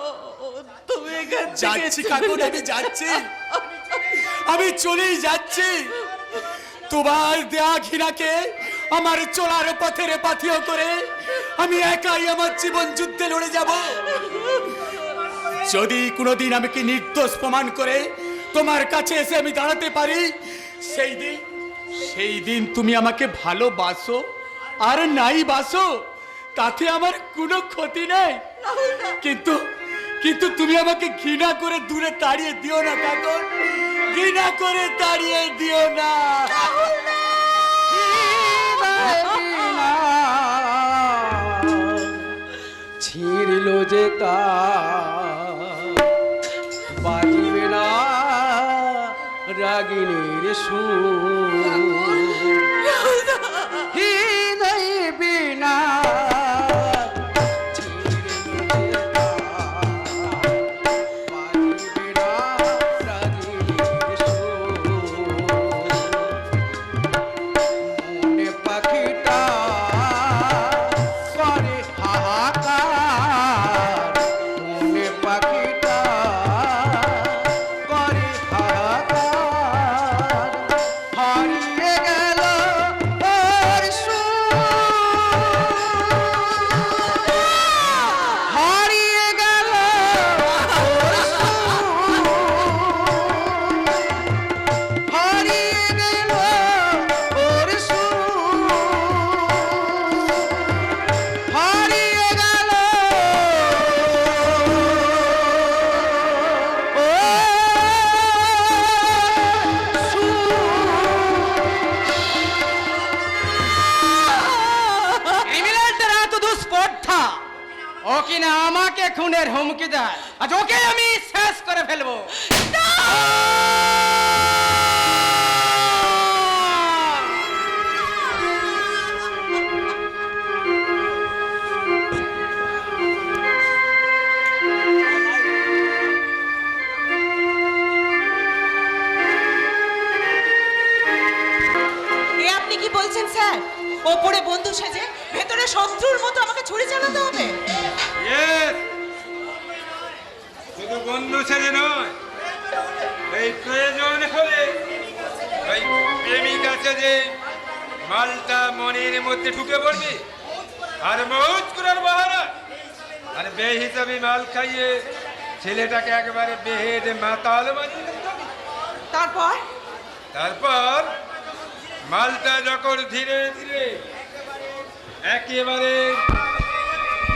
তুমি এখান থেকে যাচ্ছি চলে কাকন, যাও। আমি যাচ্ছি, আমি চলেই যাচ্ছি। তোমার দেয়া ঘৃণাকে আমার চলার পথের পাথেয় করে আমি একাই আমার জীবন যুদ্ধে লড়ে যাব। যদি কোনোদিন আমাকে নির্দোষ প্রমাণ করে তোমার কাছে এসে আমি দাঁড়াতে পারি, সেই দিন তুমি আমাকে ভালোবাসো আর নাই বাসো, তাতে আমার কোনো ক্ষতি নেই। কিন্তু তুমি আমাকে ঘৃণা করে দূরে তাড়িয়ে দিও না কাকন, ঘৃণা করে তাড়িয়ে দিও না। ছিড়ল যে বাজিবে না রাগিনীর সুর, হৃদয় বিনা ও কিনা আমাকে খুনের হুমকি দেয়, আজ ওকে আমি শেষ করে ফেলবো। আপনি কি বলছেন স্যার? ওপরে বন্ধু সেজে ভেতরে শত্রুর মতো আমাকে ছুরি চালাতে হবে? Yes! শুধু বন্ধু ছেড়ে নয়, এই প্রয়োজন হলে ওই প্রেমিকা যে মালটা মনের মধ্যে ঢুকে পড়বি আর মৌজ করার বাহানা, আর বে হিসাবে মাল খাইয়ে ছেলেটাকে একেবারে বেহেড মাতাল বানিয়ে দিতে হবে। তারপর মালটা যখন ধীরে ধীরে একেবারে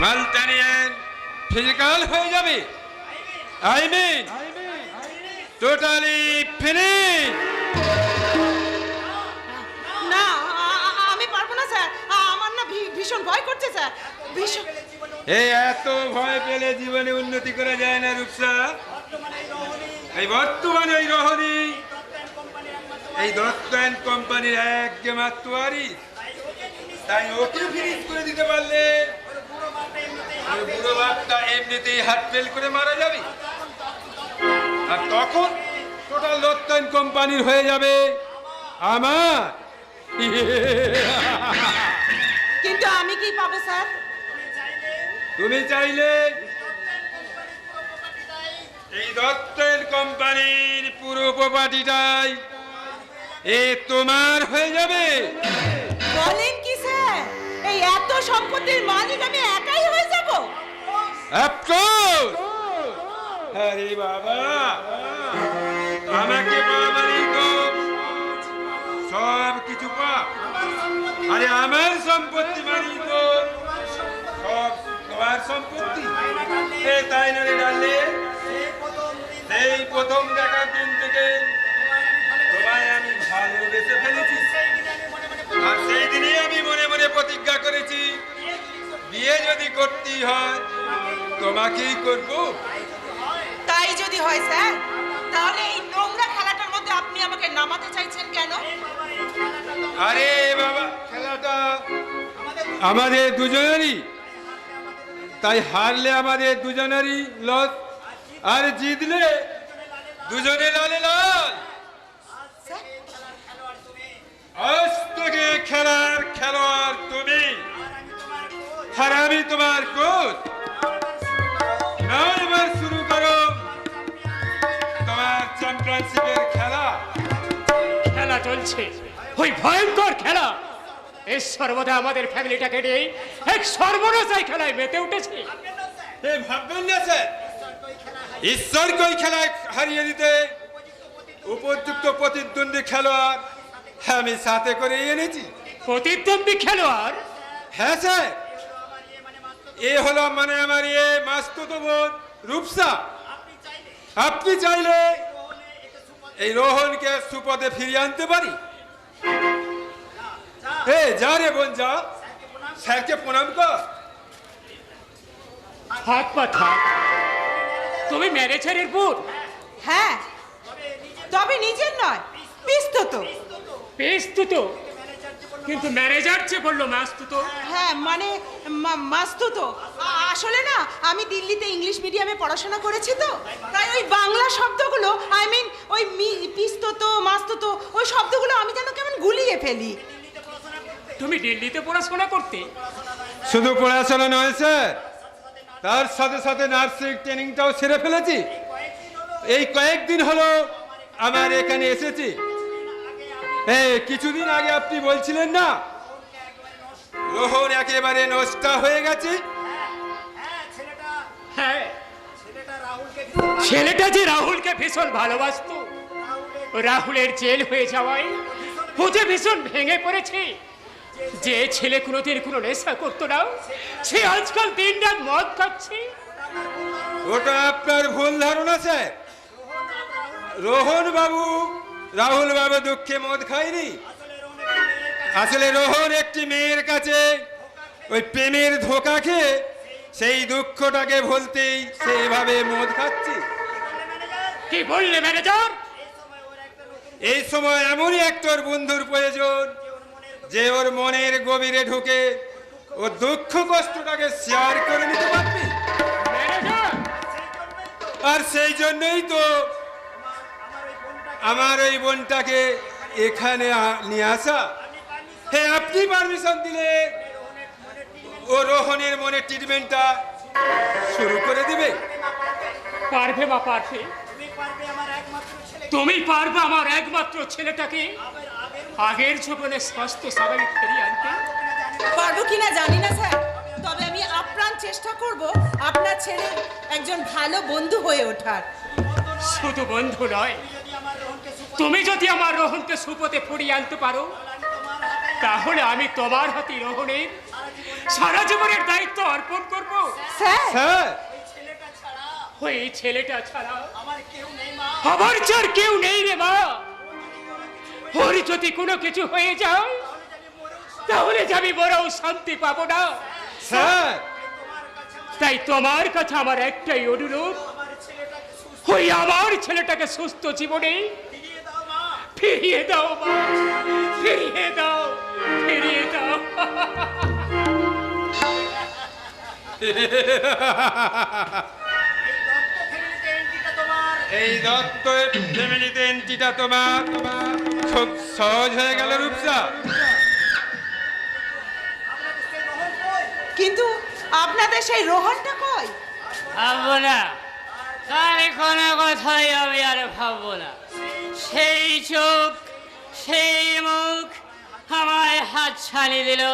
মালটা নিয়ে ফিজিক্যাল হয়ে যাবে, আই মিন টোটালি ফিনিশ। না, আমি পারবো না স্যার, আমার না ভীষণ ভয় করছে স্যার, ভীষণ। এই এত ভয় পেলে জীবনে উন্নতি করা যায় না রূপসা। এই বর্তমানে এই রহনি এই দত্ত অ্যান্ড কোম্পানির একমাত্র ওয়ারিশ, তাই ওকে ফিনিশ করে দিতে পারলে বুড়ো বাপটা এমনিতেই হার্ট ফেল করে মারা যাবে, আর তখন টোটাল দত্ত অ্যান্ড কোম্পানির হয়ে যাবে আমার। কিন্তু আমি কি পাবো স্যার? তুমি চাইলে এই দত্ত অ্যান্ড কোম্পানির পুরো প্রপার্টিটাই এ তোমার হয়ে যাবে। বলেন কি স্যার? এই এত সম্পত্তির মালিক আমি একাই হয়ে যাব? অফকোর্স। আরে বাবা, আমাকে বাবারই তো সব কিছু পা, আরে আমার সম্পত্তি মালিক তো সব তোমার সম্পত্তি। এ তাই না রে ডাললে? এই প্রথম দেখার দিন থেকে তোমায় আমি ভালোবেসে ফেলেছি। আর সেই দিনই আমি মনে মনে প্রতিজ্ঞা করেছি, বিয়ে যদি করতেই হয় তোমাকেই করব। তাই যদি হয় স্যার, তাহলে এই নোংরা খেলাটার মধ্যে আপনি আমাকে নামাতে চাইছেন কেন? আরে বাবা, খেলাটা আমাদের দুজনেরই, তাই হারলে আমাদের দুজনেরই লস, আর জিতলে দুজনে লালে লাল। আজ থেকে খেলার খেলোয়াড় তুমি, আর আমি তোমার কোচ। না, এবার শুরু করো তোমার চ্যাম্পিয়নশিপের খেলা। খেলা চলছে, ওই ভয়ঙ্কর খেলা। এই সর্বদা আমাদের ফ্যামিলিটাকে নিয়ে এক সর্বনাশাই খেলায় মেতে উঠেছে। এ ভাববেন না স্যার, ঈশ্বরকে ওই খেলায় হারিয়ে দিতে উপযুক্ত প্রতিদ্বন্দ্বী খেলোয়াড় আমি সাথে করে এনেছি। প্রতিদ্বন্দ্বী খেলোয়াড়? হ্যাঁ স্যার, এ হলো মানে আমার মাস্তুতো বোন রূপসা। আপনি চাইলে এই রোহনকে সুপথে ফিরিয়ে আনতে পারি। এ যা রে বোন যা, স্যারকে প্রণাম কর। হাত পাথা, তুমি ম্যানেজারের বোন? হ্যাঁ, তবে নিজের নয়, পিস্তত। পেস্তুতো? কিন্তু ম্যানেজার যে বললো মাস্তুতো। হ্যাঁ মানে মাস্তুত। আসলে না, আমি দিল্লিতে ইংলিশ মিডিয়ামে পড়াশোনা করেছি, তো তাই ওই বাংলা শব্দগুলো, আই মিন ওই পিস্তত মাস্তুত, ওই শব্দগুলো আমি যেন কেমন গুলিয়ে ফেলি। তুমি দিল্লিতে পড়াশোনা করতে? শুধু পড়াশোনা নয় স্যার, তার সাথে সাথে নার্সিং ট্রেনিংটাও সেরে ফেলেছি। এই কয়েকদিন হলো আমার এখানে এসেছি। এই কিছুদিন আগে আপনি বলছিলেন না রোহন একেবারে নষ্ট হয়ে গেছে? হ্যাঁ, ছেলেটা যে রাহুলকে ভীষণ ভালোবাসতো, রাহুলের জেল হয়ে যাওয়ায় ও যে ভীষণ ভেঙে পড়েছে। যে ছেলে কোনোদিন কোনো নেশা করতো না, সে আজকাল দিন রাত মদ খাচ্ছে। ওটা আপনার ভুল ধারণা স্যার। রোহন বাবু, রাহুল বাবু দুঃখে মদ খায়নি। আসলে রোহন একটি মেয়ের কাছে ওই প্রেমের ধোঁকা খেয়ে সেই দুঃখটাকে ভুলতেই সেভাবে মদ খাচ্ছে। কি বললে ম্যানেজার? এই সময় এমনই একটার বন্ধুর প্রয়োজন যে ওর মনের গভীরে ঢুকে ও দুঃখ কষ্টটাকে শেয়ার করে নিতে পারবে। ম্যানেজার, আর সেই জন্যই তো আমার ওই বোনটাকে এখানে নিয়ে আসা। হ্যাঁ, আপনি পারমিশন দিলে ও রোহনের মনে ট্রিটমেন্টটা শুরু করে দিবে। পারবে মা, পারবে। তুমি পারবে আমার একমাত্র ছেলেটাকে আগের জীবনে স্বাস্থ্য স্বাভাবিক ফিরিয়ে আনতে? পারবো কিনা জানি না স্যার, তবে আমি আপ্রাণ চেষ্টা করব আপনার ছেলে একজন ভালো বন্ধু হয়ে ওঠার। শুধু বন্ধু নয়, তুমি যদি আমার রোহনকে সুপথে ফিরিয়ে আনতে পারো, তাহলে আমি তোমার হাতে রোহনের সারা জীবনের দায়িত্ব অর্পণ করব। স্যার, হ্যাঁ, ওই ছেলেটা ছাড়া আমার যার কেউ নেই রে মা। ওর যদি কোনো কিছু হয়ে যায়, তাহলে আমি বড় শান্তি পাবো না। স্যার, তাই তোমার কাছে আমার একটাই অনুরোধ, ওই আমার ছেলেটাকে সুস্থ জীবনে ফিরিয়ে দাও মা, ফিরিয়ে দাও, ফিরিয়ে দাও। এই দত্ত ফ্যামিলিতে এন্ট্রিটা তোমার খুব সহজ হয়ে গেল রূপসা। কিন্তু আপনাদের সেই রোহনটা কই? ভাববো না, তার কোনো কথাই আমি আর ভাববো না। সেই চোখ, সেই মুখ আমায় হাত ছাড়ি দিল,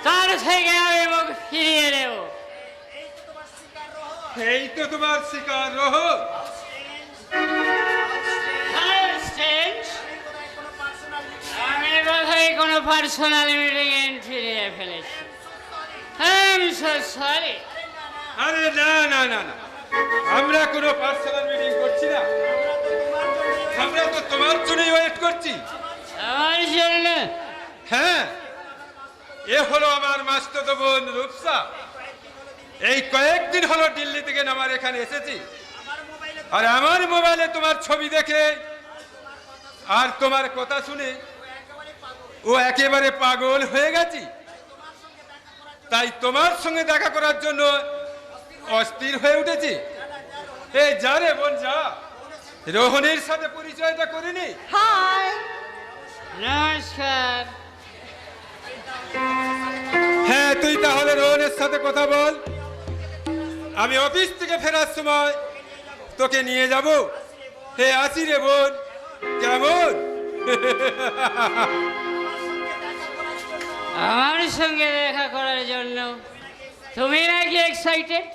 তার থেকে আমি মুখ ফিরিয়ে নেব। এই তো তোমার শিকার রোহন। আমি বোধহয় কোনো পার্সোনাল মিটিং এন্ট্রি নিয়ে ফেলেছি। হ্যাঁ, am so sorry. আরে না না না না, আমরা কোনো পার্সোনাল মিটিং করছি না, আমরা তো তোমার জন্যই ওয়েট করছি। আমার জন্য? হ্যাঁ, এ হলো আমার মাস্তুতো বোন রূপসা। এই কয়েকদিন হলো দিল্লি থেকে আমার এখানে এসেছি, আর আমার মোবাইলে তোমার ছবি দেখে আর তোমার কথা শুনে ও একেবারে পাগল হয়ে গেছি। তাই তোমার সঙ্গে দেখা করার জন্য অস্থির হয়ে উঠেছি। এই যা রে বোন যা, রোহনের সাথে পরিচয়টা করিনি। হাই, নমস্কার। হ্যাঁ, তুই তাহলে রোহনের সাথে কথা বল, আমি অফিস থেকে ফেরার সময় তোকে নিয়ে যাব। হে আসি রে বোন, কেমন? আমার সঙ্গে দেখা করার জন্য তুমি নাকি এক্সাইটেড?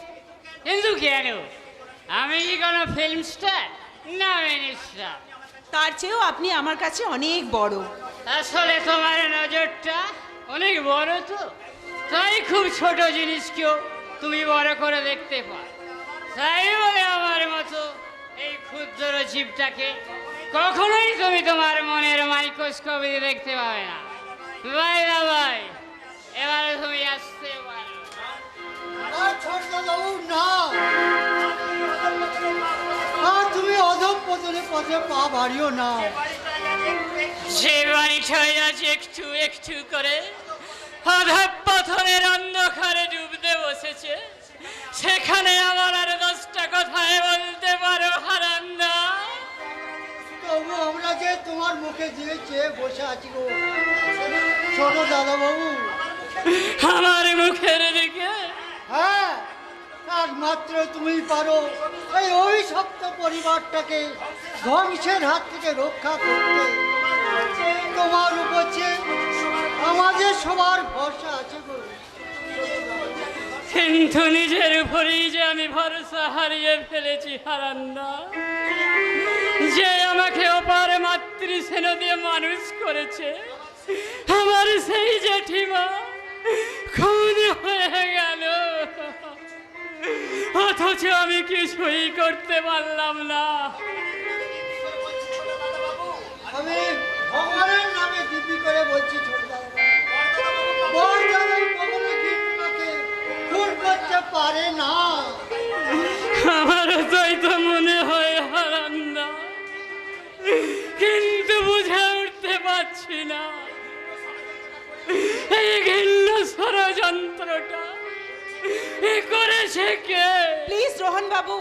কিন্তু কেন? আমি কি কোনো ফিল্ম স্টার না মিনিস্টার? তার চেয়েও আপনি আমার কাছে অনেক বড়। আসলে তোমার নজরটা অনেক বড় তো, তাই খুব ছোট জিনিসকেও তুমি বড় করে দেখতে পাও। তাই বলে আমার মতো এই ক্ষুদ্র জীবটাকে কখনোই তুমি তোমার মনের মাইক্রোস্কোপ দিয়ে দেখতে পাবে না। বাই না বাই, এবারে তুমি আসতে পারো। তুমি অধম পতনে পথে পা বাড়িও না। যে বাড়িটাই আজ একটু একটু করে অধঃপতনের অন্ধকারে ডুবতে বসেছে, সেখানে আমার আর 10টা কথায় বলতে পারো হারান্দা। তবু আমরা যে তোমার মুখে দিয়ে চেয়ে বসে আছি গো ছোট দাদা বাবু। আমার মুখের দিকে? হ্যাঁ, একমাত্র তুমি পারো এই অভিশপ্ত পরিবারটাকে ধ্বংসের হাত থেকে রক্ষা করতে। তোমার উপর চেয়ে আমাদের সবার ভরসা আছে গো। কিন্তু নিজের উপরেই যে আমি ভরসা হারিয়ে ফেলেছি হারান্দা। যে আমাকে অপার মাতৃস্নেহ দিয়ে মানুষ করেছে, আমার সেই জেঠিমা খুন হয়ে গেল, অথচ আমি কিছুই করতে পারলাম না। আমি ভগবানের নামে দিব্যি করে বলছি ছোট দাদা, বড় দাদা কখনো গিন্নিমাকে খুন করতে পারে না। আমারও তাই তো মনে হয় হারান্দা, কিন্তু বুঝে উঠতে পারছি না এই ঘৃণ্য ষড়যন্ত্রটা করেছে কে। প্লিজ রোহন বাবু,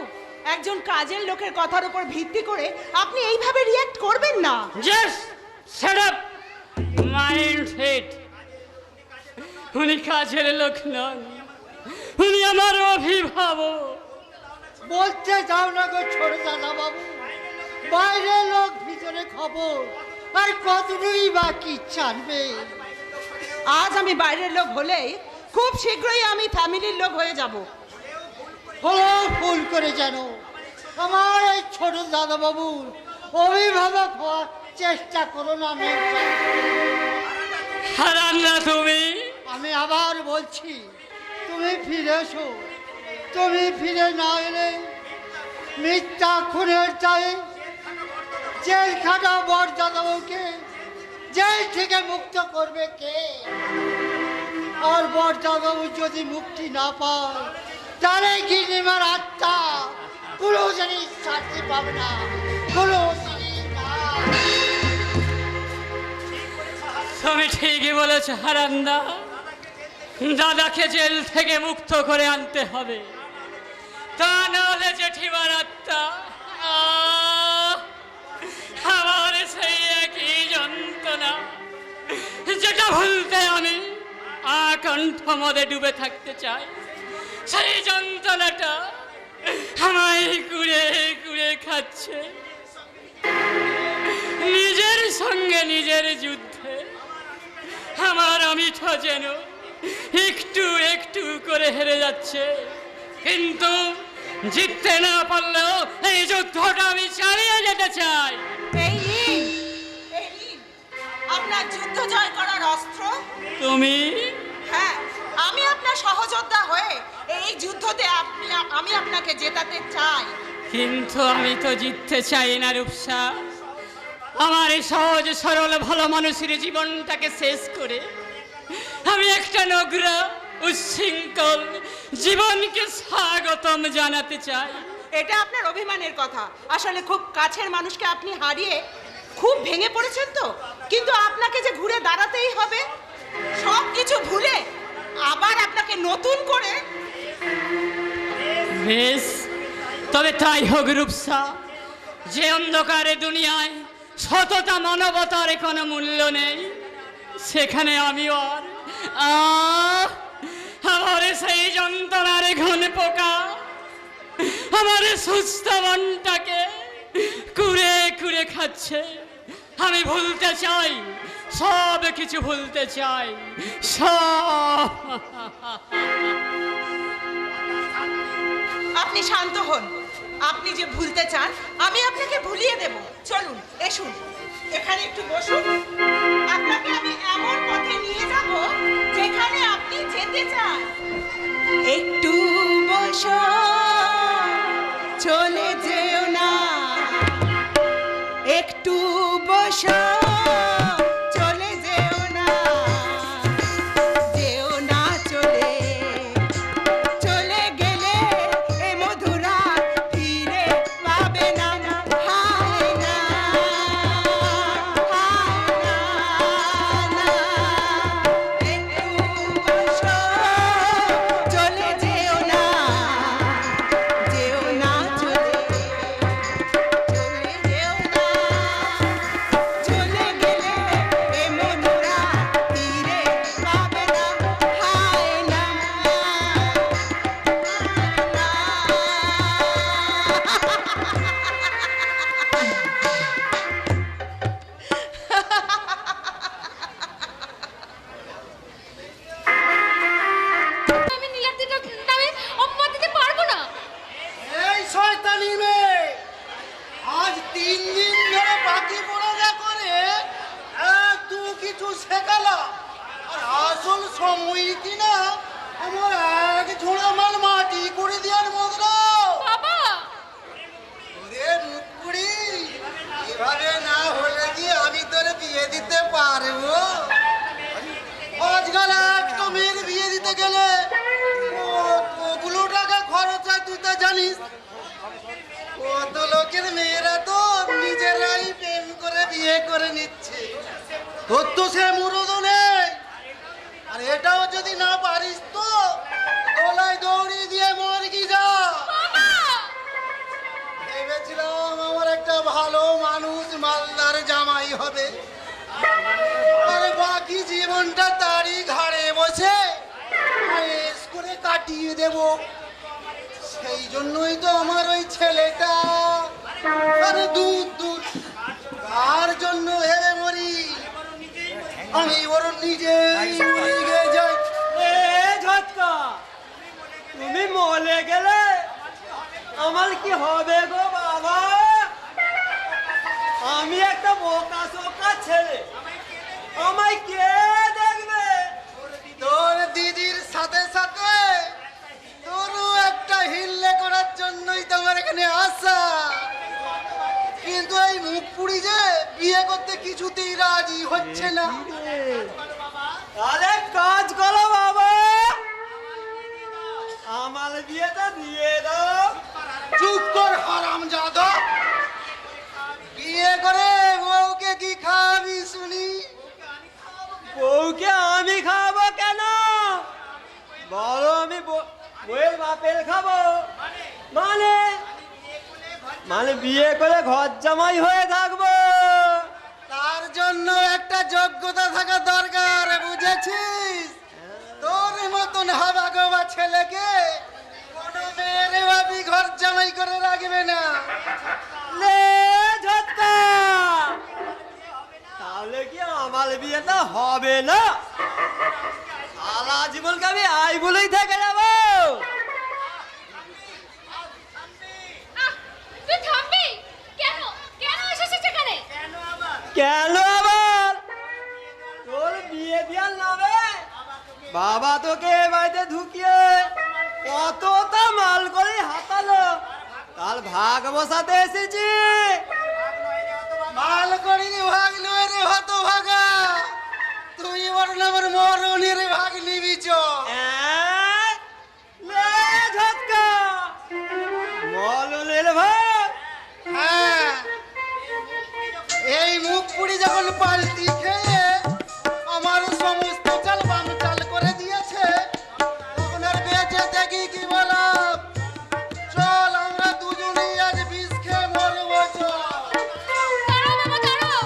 একজন কাজের লোকের কথার উপর ভিত্তি করে আপনি এইভাবে রিয়্যাক্ট করবেন না। Just shut up mind head. উনি কাজের লোক নন, উনি আমার অভিভাবক। বলতে যাও না গো ছোট দাদা বাবু, বাইরে লোক ভিতরে খবর, আর কতটুকুই বা কি জানবে। আজ আমি বাইরের লোক হলেই খুব শীঘ্রই আমি ফ্যামিলির লোক হয়ে যাব। হলো ভুল করে যেন আমার এই ছোট দাদা বাবুর অভিভাবক হওয়ার চেষ্টা করো না। হারান্দা তুমি, আমি আবার বলছি তুমি ফিরে এসো। তুমি ফিরে না এলে মিথ্যা খুনের দায়ে জেল খাটা বর দাদাবাবুকে জেল থেকে মুক্ত করবে কে? আর বর দাদাবাবু যদি মুক্তি না পায়, তাহলে গিন্নিমার আত্মা কোনো জিনিস শান্তি পাবে না, কোনো জিনিস না। তুমি ঠিকই বলেছ হারান্দা, দাদাকে জেল থেকে মুক্ত করে আনতে হবে, তা নাহলে জেঠিমার আত্মা আমার সেই একই যন্ত্রণা যেটা ভুলতে আমি আকণ্ঠ মদে ডুবে থাকতে চাই, সেই যন্ত্রণাটা আমায় কুড়ে কুড়ে খাচ্ছে। নিজের সঙ্গে নিজের যুদ্ধে আমার অমিঠা যেন একটু একটু করে হেরে যাচ্ছে, কিন্তু জিততে না পারলেও এই যুদ্ধটা আমি চালিয়ে যেতে চাই। এই নিন, আপনার যুদ্ধ জয় করার অস্ত্র। তুমি? হ্যাঁ, আমি আপনার সহযোদ্ধা হয়ে এই যুদ্ধতে আমি আপনাকে জেতাতে চাই। কিন্তু আমি তো জিততে চাই না রূপসা। আমার এই সহজ সরল ভালো মানুষের জীবনটাকে শেষ করে আমি একটা নোংরা উচ্ছৃঙ্খল জীবনকে স্বাগতম জানাতে চাই। এটা আপনার অভিমানের কথা। আসলে খুব কাছের মানুষকে আপনি হারিয়ে খুব ভেঙে পড়েছেন তো। কিন্তু আপনাকে যে ঘুরে দাঁড়াতেই হবে, সব কিছু ভুলে আবার আপনাকে নতুন করে। বেশ, তবে তাই হোক রূপসা। যে অন্ধকারে দুনিয়ায় সততা মানবতার কোনো মূল্য নেই, সেখানে আমিও আর আমার সেই যন্ত্রণার ঘন পোকা আমার সুস্থ মনটাকে কুড়ে কুড়ে খাচ্ছে। আমি ভুলতে চাই, সব কিছু ভুলতে চাই, সব। আপনি শান্ত হন। আপনি যে ভুলতে চান আমি আপনাকে ভুলিয়ে দেব। চলুন, এসুন, এখানে একটু বসুন। আপনাকে আমি এমন পথে নিয়ে যাব যেখানে আপনি যেতে চান। একটু বসো, চলে যেও না। একটু বসো, চলে যেও না। যেও না চলে, চলে গেলে এ মধুরা ফিরে পাবে না। হায় না, হায় না, না। একটু বসো, চলে যেও না। যেও না চলে, চলে যেও না। চলে গেলে এ মধুরা ফিরে পাবে না। হায় না, আমি নীলাদ্রির নামে অপবাদ দিতে পারবো না। এই শয়তানি মেয়ে, আজ 3 দিন ধরে বাকি পড়া করে এত কিছু শেখালা, আর আসল সময় কিনা আমার এক ঝোড়া মাল মাটি করে দেওয়ার বদলা। বাবা, ওরে মুকুড়ি, এভাবে না হলে কি আমি তোর বিয়ে দিতে পারবো? আজকাল একটা মেয়ের বিয়ে দিতে গেলে কতগুলো টাকা খরচ হয় তুই তো জানিস। কত লোকের মেয়েরা তো নিজেরাই প্রেম করে বিয়ে করে নিচ্ছে। তোর তো সে মুরদ নেই। আর এটাও যদি না পারিস তো গলায় দৌড়ি দিয়ে মর কি যা। ভেবেছিলাম আমার একটা ভালো মানুষ মালদার জামাই হবে, আর বাকি জীবনটা তারই ঘাড়ে বসে আয়েশ করে কাটিয়ে দেব। সেই জন্যই তো আমার ওই ছেলেটা, আরে দুধ দুধ তার জন্য হেরে মরি। আমি ওর নিজেই মরে যাই। ঝটকা, তুমি মরে গেলে আমার কি হবে গো বাবা? আমি একটা বোকা শোকা ছেলে, আমায় কে দেখবে? তোর দিদির সাথে সাথে তোরও একটা হিল্লে করার জন্যই তোমার এখানে আসা। কিন্তু এই মুখ পুড়ি যে বিয়ে করতে কিছুতেই রাজি হচ্ছে না। তাহলে কাজ করো বাবা, আমার বিয়েটা দিয়ে দাও। চুপ কর হারামজাদা। বিয়ে করে বউকে কি খাবি শুনি? বউকে আমি খাবো কেন? বলো আমি বউয়ের বাপের খাবো। মানে মানে বিয়ে করে ঘর জামাই হয়ে থাকবো। তার জন্য একটা যোগ্যতা থাকা দরকার, বুঝেছিস? তোর মতন হাবাগোবা ছেলেকে কোনো মেয়ের বাপি ঘর জামাই করে রাখবে না। লে ঝটকা, তাহলে কি আমার বিয়েটা হবে না? সারা জীবনকে আমি আই বলেই থেকে যাবো। তুই থামবি কেন? কেন এসেছিস এখানে? কেন আবার? তোর বিয়ে দেওয়ার নামে বাবা তোকে বাড়িতে ঢুকিয়ে কতটা মাল করে হাতালো, কাল ভাগ বসাতে এসেছি। মাল করিনি ভাগ নয় রে হত ভাগা, তুই ওর নামের মরণের ভাগ নিবি চ। ঝটকা মলনের ভাগ। হ্যাঁ, এই মুখ পুড়ি যখন পাল্টি খেয়ে আমার সমস্ত চাল বাম চাল করে দিয়েছে, তখন আর বেঁচে দেখি কি বলাম। চল আমরা দুজনেই আজ বিষ খেয়ে মরবো চল। দাঁড়াও বাবা, দাঁড়াও।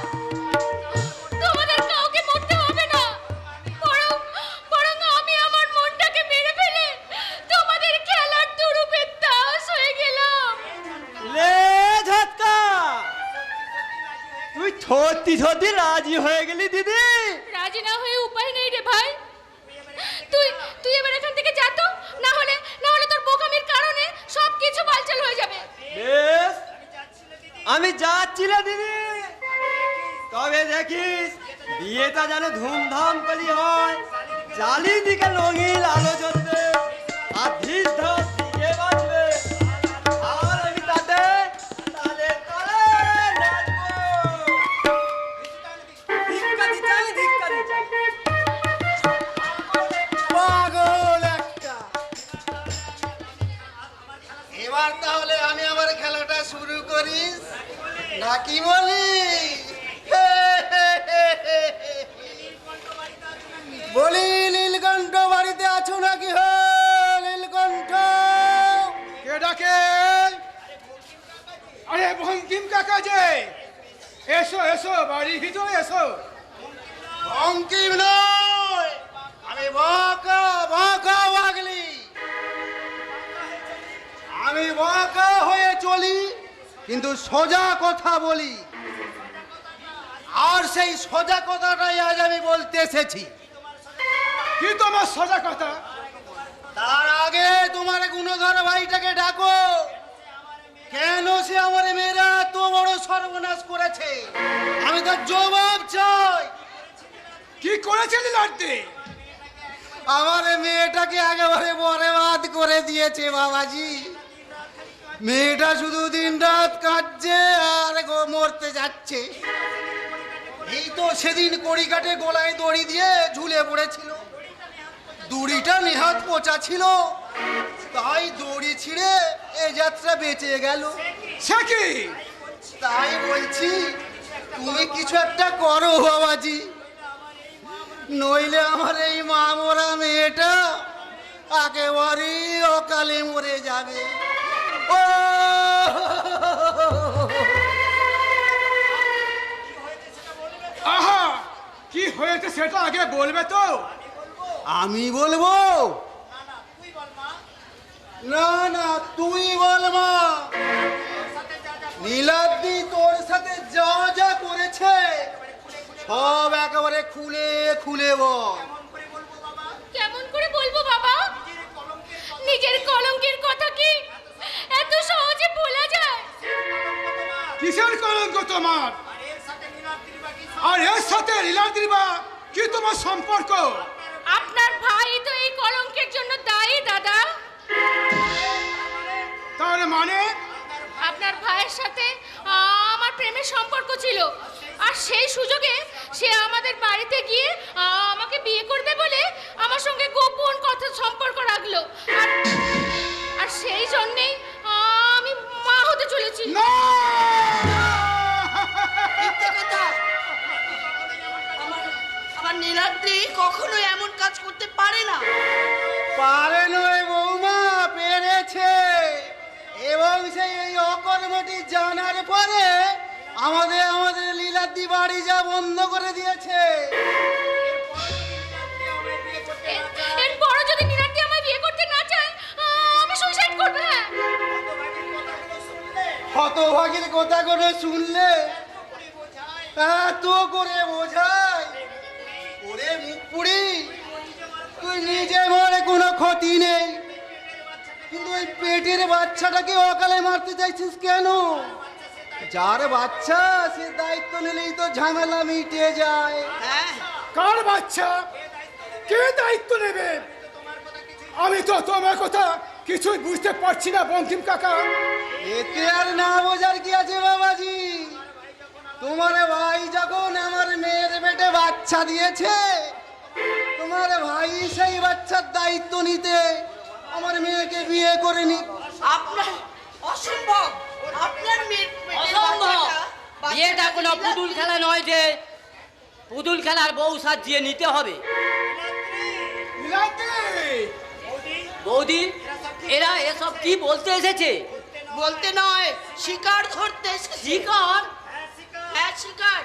তোমাদের কাউকে মরতে হবে না। বরং আমি আমার মনটাকে মেরে ফেলে তোমাদের খেলার দুরূপে দাস হয়ে গেলাম। লে ঝটকা, তুই সত্যি সত্যি রাজি হয়ে গেলি দিদি? রাজি না হয়ে উপায় নেই রে ভাই। তুই এবার এখান থেকে যা তো, না হলে তোর বোকামির কারণে সবকিছু বালচাল হয়ে যাবে। বেশ, আমি যাচ্ছিলাম দিদি, তবে দেখিস বিয়েটা যেন ধুমধাম করি হয়, চারিদিকে রঙিন আলো জ্বলবে আর ধীর ধার দিকে বাজবে, আর আমি তাতে তালে তালে নাচবো। ধিক্কা দিচ্ছি, ধিক্কা দিচ্ছি। পাগল একটা। এবার তাহলে আমি আমার খেলাটা শুরু করিস নাকি বলি? বলি নীলকণ্ঠ বাড়িতে আছো নাকি? হে নীলকণ্ঠ, কে ডাকে? আরে বঙ্কিম কাকা যে, এসো এসো, বাড়ির ভিতরে এসো। অঙ্কিম নয়, আমি বাঁকা বাঁকা বাগলি। আমি বাঁকা হয়ে চলি, কিন্তু সোজা কথা বলি, আর সেই সোজা কথাটাই আজ আমি বলতে এসেছি। কি তোমার সোজা কথা? তার আগে তোমার গুণধর ভাইটাকে ডাকো। কেন সে আমার মেয়েরা এত বড় সর্বনাশ করেছে, আমি তার জবাব চাই। কি করেছিলি লাড্ডি? আমার মেয়েটাকে একেবারে বরবাদ করে দিয়েছে বাবাজি। মেয়েটা শুধু দিন রাত কাটছে আর মরতে যাচ্ছে। এই তো সেদিন কড়িকাটে গলায় দড়ি দিয়ে ঝুলে পড়েছিল, দড়িটা নেহাত পচা ছিল, তাই দড়ি ছিঁড়ে এ যাত্রা বেঁচে গেল। সে কি? তাই বলছি তুমি কিছু একটা করো বাবাজি, নইলে আমার এই মা মরা মেয়েটা একেবারে অকালে মরে যাবে। ও আহা, কি হয়েছে সেটা আগে বলবে তো। আমি বলবো? না না, তুই বল মা। নীলাদ্রি তোর সাথে যা যা করেছে সব একেবারে খুলে খুলে বল। কেমন করে বলবো বাবা? নিজের কলঙ্কের কথা কি এত সহজে ভোলা যায়? কিসের কলঙ্ক তোমার? আর এর সাথে লীলাদ্রি বা কি তোমার সম্পর্ক? আপনার ভাই তো এই কলঙ্কের জন্য দায়ী দাদা। তার মানে? আপনার ভাইয়ের সাথে আমার প্রেমের সম্পর্ক ছিল, আর সেই সুযোগে সে আমাদের বাড়িতে গিয়ে আমাকে বিয়ে করবে বলে আমার সঙ্গে গোপন কথা সম্পর্ক রাখলো, আর সেই জন্যেই আমি মা হতে চলেছি। না! মিথ্যে কথা। আমার নীলাদ্রি কখনো এমন কাজ করতে পারে না। পারে নয় বৌমা, পেরেছে। এবং সেই এই অকর্মটি জানার পরে আমাদের লীলাদ্রি বাড়ি যা বন্ধ করে দিয়েছে। এরপরও যদি নীলাদ্রি আমায় বিয়ে করতে না চায়, আমি সুইসাইড করব। হ্যাঁ, হতভাগীর কথা করে শুনলে এত করে বোঝায়। ওরে মুখ পুড়ি, তুই নিজে মরে কোনো ক্ষতি নেই, কিন্তু ওই পেটের বাচ্চাটাকে অকালে মারতে চাইছিস কেন? যার বাচ্চা সে দায়িত্ব নিলেই তো ঝামেলা মিটে যায়। হ্যাঁ, কার বাচ্চা? কে দায়িত্ব নেবে? আমি তো তোমার কথা কিছুই বুঝতে পারছি না বঙ্কিম কাকা। এতে আর না বোঝার কি আছে বাবাজি? তোমার ভাই যখন আমার মেয়ের পেটে বাচ্চা দিয়েছে, তোমার ভাই সেই বাচ্চার দায়িত্ব নিতে আমার মেয়েকে বিয়ে করে নি। আপনার অসম্ভব, আপনার মেয়ের পেটে অসম্ভব। বাচ্চাটা- বিয়েটা কোনো পুতুল খেলা নয় যে পুতুল খেলার বউ সাজিয়ে নিতে হবে। বৌদি, এরা এসব কি বলতে এসেছে? বলতে নয়, শিকার ধরতে এসেছে। শিকার? হ্যাঁ, শিকার।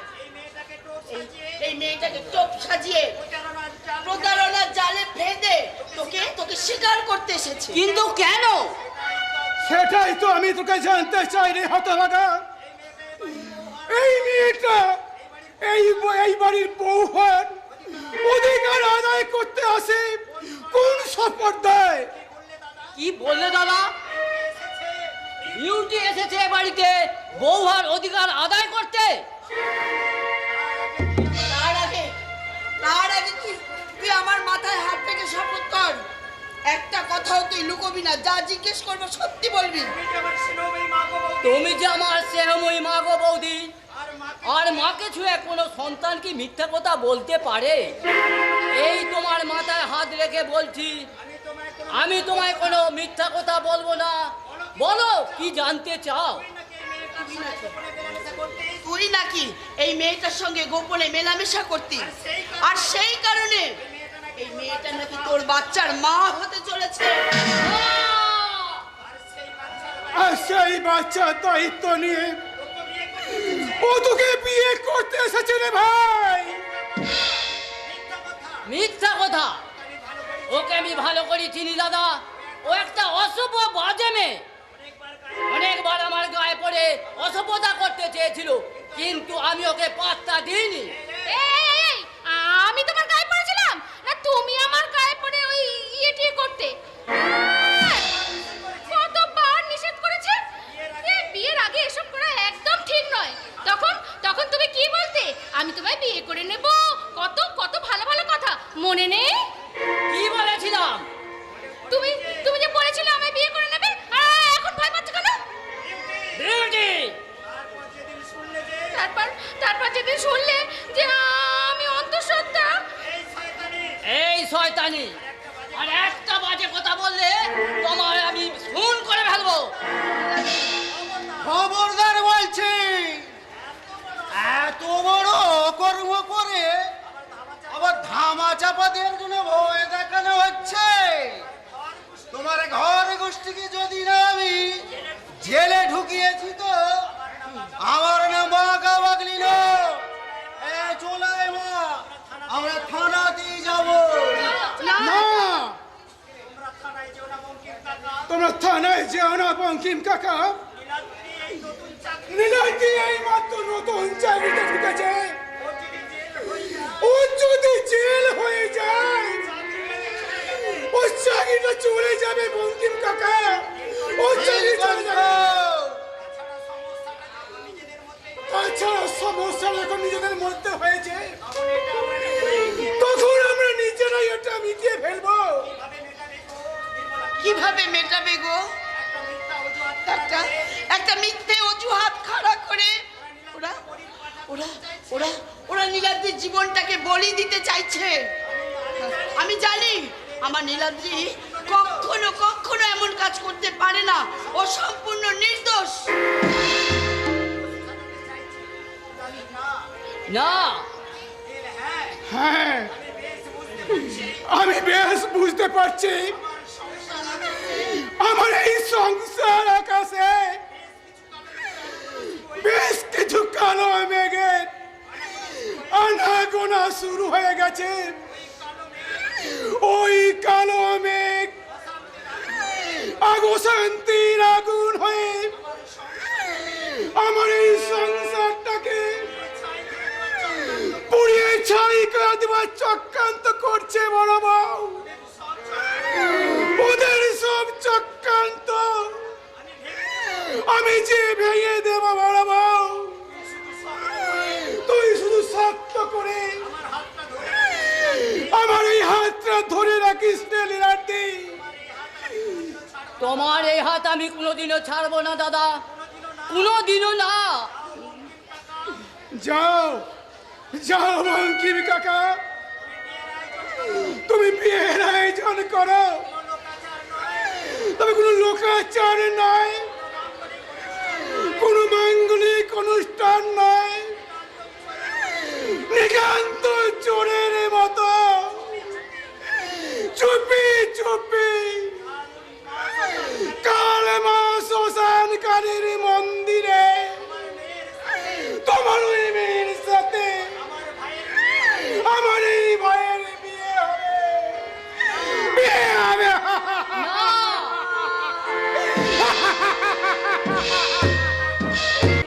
এই মেয়েটাকে টোপ সাজিয়ে প্রতারণার জালে ফেঁদে তোকে শিকার করতে এসেছে। কিন্তু কেন? সেটাই তো আমি তোকে জানতে চাই রে হতভাগা। এই মেয়েটা এই বাড়ির বউ হওয়ার অধিকার আদায় করতে আসে কোন সম্প্রদায়? কি বললে দাদা? বিউটি এসেছে এ বাড়িতে বউ হওয়ার অধিকার আদায় করতে? তার আগে তুই আমার মাথায় হাত থেকে শপথ কর, একটা কথাও তুই লুকোবি না, যা জিজ্ঞেস করবো সত্যি বলবি। তুমি যে আমার স্নেহময়ী মা গো বৌদি, আর মাকে ছুঁয়ে কোনো সন্তান কি মিথ্যা কথা বলতে পারে? এই তোমার মাথায় হাত রেখে বলছি, আমি তোমায় কোনো মিথ্যা কথা বলবো না। বলো কি জানতে চাও? তুই নাকি এই মেয়েটার সঙ্গে গোপনে মেলামেশা করতি, আর সেই কারণে এই মেয়েটা নাকি তোর বাচ্চার মা হতে চলেছে। আর সেই বাচ্চার দায়িত্ব নিয়ে ও তোকে বিয়ে করতে এসেছে রে ভাই। মিথ্যা কথা। ওকে আমি ভালো করে চিনি দাদা। ও একটা অশুভ বাজে মেয়ে। অনেকবার আমার গায়ে পড়ে অসভ্যতা করতে চেয়েছিল, কিন্তু আমি ওকে পাত্তা দিইনি। এই, আমি তোমার গায়ে পড়েছিলাম না তুমি আমার গায়ে পড়ে ওই ইয়ে করতে? কতবার নিষেধ করেছে বিয়ের আগে এসব করা একদম ঠিক নয়। তখন তুমি কি বলতে? আমি তোমায় বিয়ে করে নেব, কত কত ভালো ভালো কথা মনে নেই? কি বলেছিলাম? তুমি যে বলেছিলে আমায় বিয়ে করে নেবে, আর এখন ভয় পাচ্ছ কেন? বিউটি, তারপর যেদিন শুনলে যে আমি অন্তঃসত্ত্বা, এই শয়তানি, আর একটা বাজে কথা বললে তোমার আমি খুন করে ফেলবো। খবরদার বলছি, এত বড় অকর্ম করে আবার ধামা চাপা দেওয়ার জন্য ভয় দেখানো হচ্ছে। তোমার ঘর গোষ্ঠীকে যদি না আমি জেলে ঢুকিয়েছি তো আমার নাম বাঁকা বাগলি না। চলে মা, আমরা থানাতেই যাব। না, তোমরা থানায় যেও না বঙ্কিম কাকা। নীলাদ্রি এই মাত্র নতুন চাকরিতে ঢুকেছে। ও যদি জেল হয়ে যায় ও চাকরিটা চলে যাবে বঙ্কিম কাকা। ও চাকরি চলে যাবে। তাছাড়া সমস্যা এখন নিজেদের মধ্যে হয়েছে, তখন আমরা নিজেরাই এটা মিটিয়ে ফেলবো। কিভাবে মেটাবে গো? একটা মিথ্যে অজুহাত খাড়া করে ওরা ওরা ওরা ওরা নীলাদ্রির জীবনটাকে বলি দিতে চাইছে। আমি জানি আমার নীলাদ্রি কখনো কখনো এমন কাজ করতে পারে না, ও সম্পূর্ণ নির্দোষ। না, হ্যাঁ, আমি বেশ বুঝতে পারছি। আমার এই সংসার আকাশে বেশ কিছু কালো মেঘের আনাগোনা শুরু হয়ে গেছে। ওই কালো মেঘ অশান্তির আগুন হয়ে আমার এই সংসারটাকে পুড়িয়ে ছাই করে দেওয়ার চক্রান্ত করছে বড় বউ। ওদের সব চক্রান্ত আমি যে ভেঙে দেব বড় বউ। তুই শুধু শক্ত করে আমার এই হাতটা ধরে রাখিস না লীলাবতী। তোমার এই হাত আমি কোনোদিনও ছাড়বো না দাদা, কোনোদিনও না। যাও যাও বঙ্কিম কাকা, তুমি বিয়ের আয়োজন করো, তবে কোনো লোকাচার নয়,